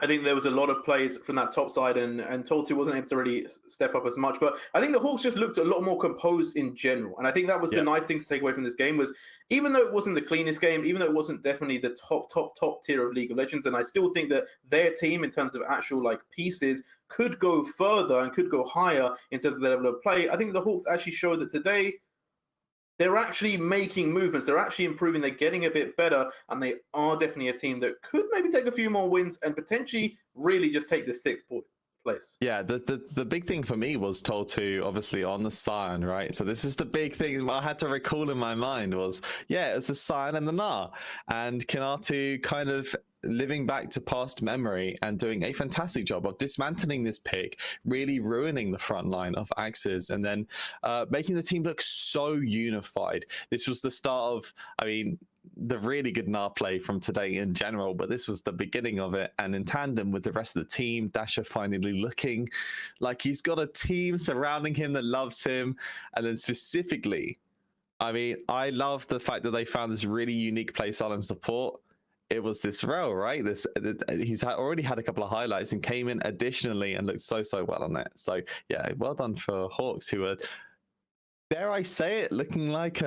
[SPEAKER 1] I think there was a lot of plays from that top side, and Toltu wasn't able to really step up as much. But I think the Hawks just looked a lot more composed in general. And I think that was the nice thing to take away from this game was, even though it wasn't the cleanest game, even though it wasn't definitely the top tier of League of Legends, and I still think that their team in terms of actual like pieces could go further and could go higher in terms of the level of play. I think the Hawks actually showed that today they're actually making movements. They're actually improving. They're getting a bit better, and they are definitely a team that could maybe take a few more wins and potentially really just take the 6th place.
[SPEAKER 3] Yeah, the big thing for me was Toltu obviously on the Sion, right? So this is the big thing I had to recall in my mind was, yeah, it's the Sion and the Gnar. And Kanatu kind of living back to past memory and doing a fantastic job of dismantling this pick, really ruining the front line of Axis, and then making the team look so unified. This was the start of, I mean, the really good Gnar play from today in general, but this was the beginning of it, and in tandem with the rest of the team, Dasher finally looking like he's got a team surrounding him that loves him. And then specifically, I mean, I love the fact that they found this really unique play style and support. It was this Rell, right? He's already had a couple of highlights and came in additionally and looked so well on it. So yeah, well done for Hawks, who are, dare I say it, looking like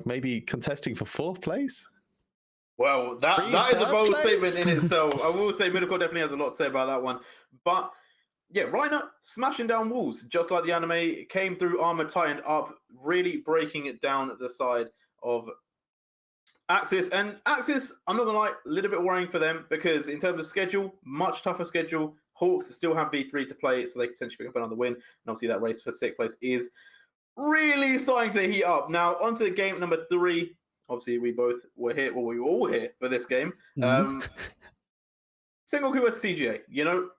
[SPEAKER 3] maybe contesting for 4th place.
[SPEAKER 1] Well, that is a bold statement in itself. I will say Middlecore definitely has a lot to say about that one. But yeah, Reiner smashing down walls, just like the anime, came through Armor Titan up, really breaking it down at the side of Axis. And Axis, I'm not going to lie, a little bit worrying for them, because in terms of schedule, much tougher schedule. Hawks still have V3 to play, so they potentially pick up another win. And obviously that race for 6th place is really starting to heat up. Now, on to game number 3. Obviously, we both were here, well, we were all here for this game. Sengoku vs CGA. You know,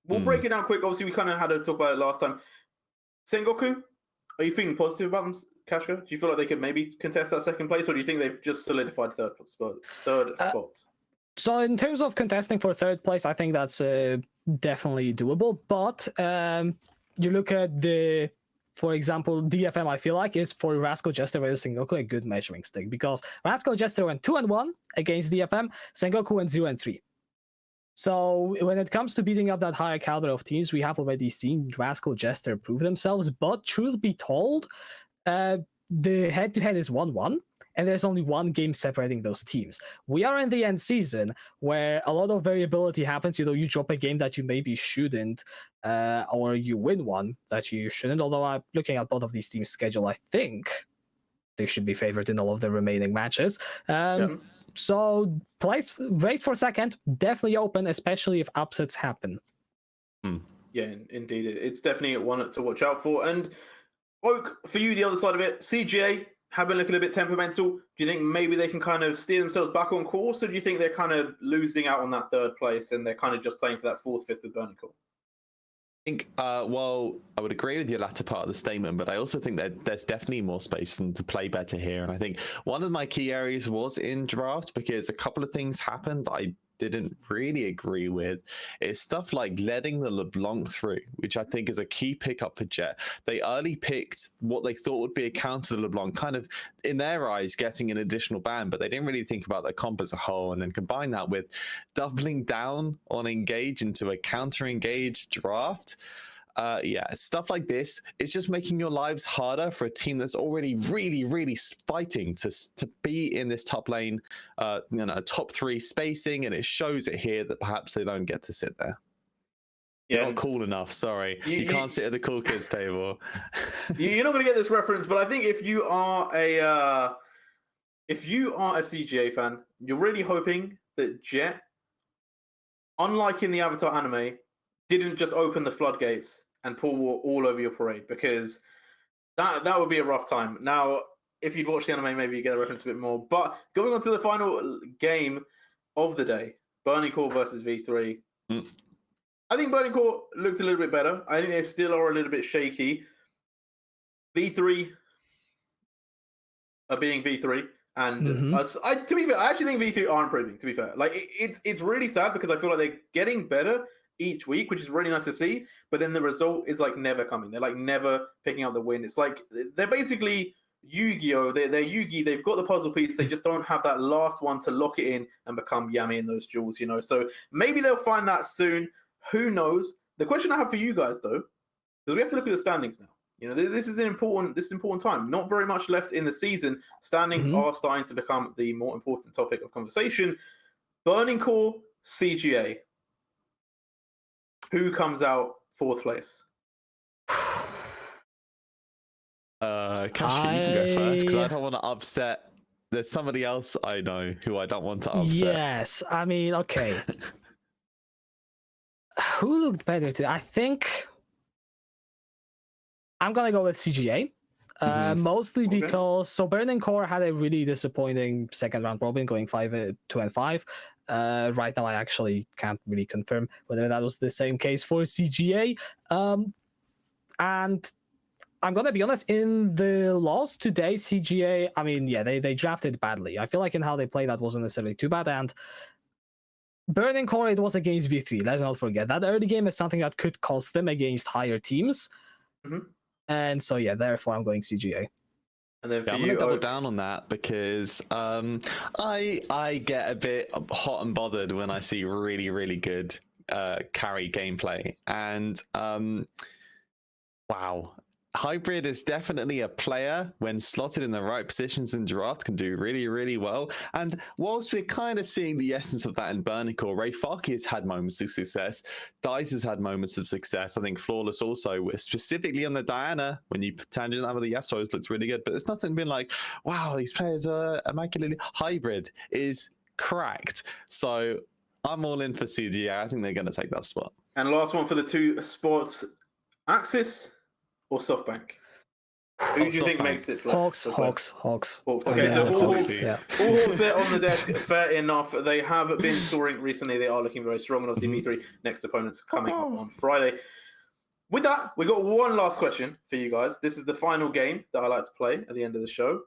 [SPEAKER 1] we'll break it down quick. Obviously, we kind of had to talk about it last time. Sengoku, are you feeling positive about them, Kashka? Do you feel like they could maybe contest that 2nd place, or do you think they've just solidified third spot?
[SPEAKER 2] So in terms of contesting for 3rd place, I think that's definitely doable. But you look at the, for example, DFM, I feel like, is for Rascal Jester versus Sengoku a good measuring stick, because Rascal Jester went 2-1 against DFM, Sengoku went 0-3. So when it comes to beating up that higher caliber of teams, we have already seen Rascal Jester prove themselves. But truth be told, the head-to-head is 1-1, and there's only one game separating those teams. We are in the end season where a lot of variability happens. You drop a game that you maybe shouldn't, or you win one that you shouldn't. Although I'm looking at both of these teams' schedule, I think they should be favored in all of the remaining matches. So race for second, definitely open, especially if upsets happen.
[SPEAKER 1] Yeah, indeed. It's definitely one to watch out for. And Oak, for you, the other side of it, CGA have been looking a bit temperamental. Do you think maybe they can kind of steer themselves back on course, or do you think they're kind of losing out on that third place and they're kind of just playing for that fourth, fifth with Burning Core?
[SPEAKER 3] I think, well, I would agree with your latter part of the statement, but I also think that there's definitely more space for them to play better here. And I think one of my key areas was in draft, because a couple of things happened that I didn't really agree with. It's stuff like letting the LeBlanc through, which I think is a key pickup for Jet. They early picked what they thought would be a counter to LeBlanc, kind of in their eyes getting an additional ban, but they didn't really think about their comp as a whole. And then combine that with doubling down on Engage into a counter Engage draft. Yeah, stuff like this, it's just making your lives harder for a team that's already really fighting to be in this top lane, top 3 spacing, and it shows it here that perhaps they don't get to sit there. Yeah, you're not cool enough. Sorry, you can't sit at the cool kids table.
[SPEAKER 1] You're not going to get this reference, but I think if you are a CGA fan, you're really hoping that Jet, unlike in the Avatar anime, didn't just open the floodgates and pour all over your parade, because that would be a rough time. Now, if you'd watched the anime, maybe you get a reference a bit more. But going on to the final game of the day, Burning Core versus V3. I think Burning Core looked a little bit better. I think they still are a little bit shaky. V3 are being V3. And to be fair, I actually think V3 are improving, to be fair. Like, it's really sad because I feel like they're getting better each week, which is really nice to see, but then the result is like never coming. They're like never picking up the win. It's like they're basically Yu-Gi-Oh! They're Yugi. They've got the puzzle piece. They just don't have that last one to lock it in and become Yami in those duels, So maybe they'll find that soon. Who knows? The question I have for you guys, though, because we have to look at the standings now. This is an important time. Not very much left in the season. Standings are starting to become the more important topic of conversation. Burning Core, CGA. Who comes out 4th place?
[SPEAKER 3] Kashka, you can go first, because I don't want to upset. There's somebody else I know who I don't want to upset.
[SPEAKER 2] Yes, I mean, okay. Who looked better today? I think I'm gonna go with CGA. Mostly because Burning Core had a really disappointing second round robin, going 5-2-5. Right now, I actually can't really confirm whether that was the same case for CGA. And I'm gonna be honest, in the loss today, CGA, I mean, yeah, they drafted badly. I feel like in how they played, that wasn't necessarily too bad. And Burning Core, it was against V3. Let's not forget that early game is something that could cost them against higher teams. And so, yeah, therefore I'm going CGA.
[SPEAKER 1] And then
[SPEAKER 3] I'm going to double down on that, because I get a bit hot and bothered when I see really good carry gameplay. And wow. Hybrid is definitely a player when slotted in the right positions in draft can do really well. And whilst we're kind of seeing the essence of that in Burning Core, Ray Farkey has had moments of success. Dice has had moments of success. I think Flawless also, specifically on the Diana, when you tangent that with the Yasuo's, looks really good. But there's nothing been like, wow, these players are immaculately. Hybrid is cracked. So I'm all in for CGA. I think they're going to take that spot.
[SPEAKER 1] And last one for the 2 spots, Axis or SoftBank? Who do you think makes it?
[SPEAKER 2] Hawks.
[SPEAKER 1] Okay,
[SPEAKER 2] Yeah,
[SPEAKER 1] so all Hawks there on the desk. Fair enough. They have been soaring recently. They are looking very strong. And obviously, V3 next opponents coming up on Friday. With that, we got one last question for you guys. This is the final game that I like to play at the end of the show.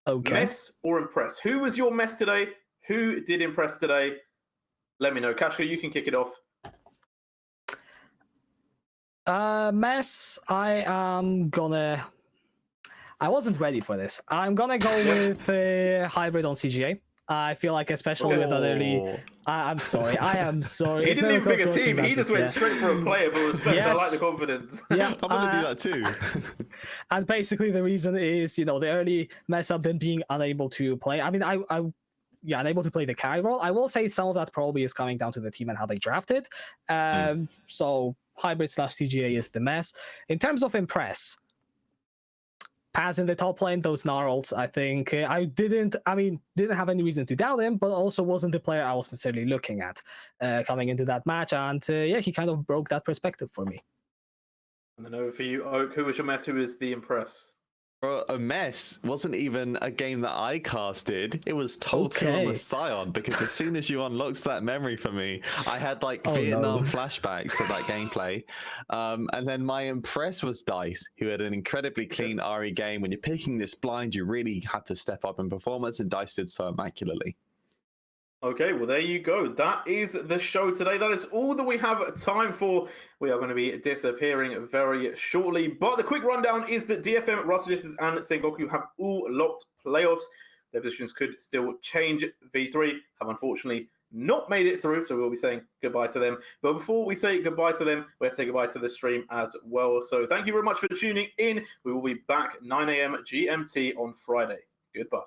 [SPEAKER 2] Okay.
[SPEAKER 1] Mess or impress? Who was your mess today? Who did impress today? Let me know. Kashka, you can kick it off.
[SPEAKER 2] Mess, I wasn't ready for this. I'm gonna go with Hybrid on CGA. I feel like, especially with that early.
[SPEAKER 3] Oh.
[SPEAKER 2] I'm sorry. I am sorry.
[SPEAKER 1] He
[SPEAKER 2] If
[SPEAKER 1] didn't even pick a
[SPEAKER 2] Miracle's
[SPEAKER 1] team.
[SPEAKER 2] watching
[SPEAKER 1] He
[SPEAKER 2] that,
[SPEAKER 1] just went
[SPEAKER 2] yeah.
[SPEAKER 1] straight for a player. But respect, I like the
[SPEAKER 2] Yes.
[SPEAKER 1] confidence.
[SPEAKER 2] Yeah,
[SPEAKER 3] I'm gonna do that too.
[SPEAKER 2] and basically the reason is, the early mess up, then being unable to play. I mean, yeah, unable to play the carry role. I will say some of that probably is coming down to the team and how they drafted. So hybrid / CGA is the mess. In terms of impress, Paz in the top lane, those Gnarls, I think I didn't have any reason to doubt him, but also wasn't the player I was necessarily looking at coming into that match. And yeah, he kind of broke that perspective for me.
[SPEAKER 1] And then over for you, Oak. Who was your mess? Who is the impress?
[SPEAKER 3] Bro, a mess wasn't even a game that I casted. It was Toll 2 on the
[SPEAKER 2] Okay.
[SPEAKER 3] Scion, because as soon as you unlocked that memory for me, I had like Vietnam flashbacks to that gameplay. And then my impress was Dice, who had an incredibly clean RE game. When you're picking this blind, you really had to step up in performance, and Dice did so immaculately.
[SPEAKER 1] Okay, well, there you go. That is the show today. That is all that we have time for. We are going to be disappearing very shortly. But the quick rundown is that DFM, Russell Justice, and Sengoku have all locked playoffs. Their positions could still change. V3 have unfortunately not made it through, so we'll be saying goodbye to them. But before we say goodbye to them, we have to say goodbye to the stream as well. So thank you very much for tuning in. We will be back 9 a.m. GMT on Friday. Goodbye.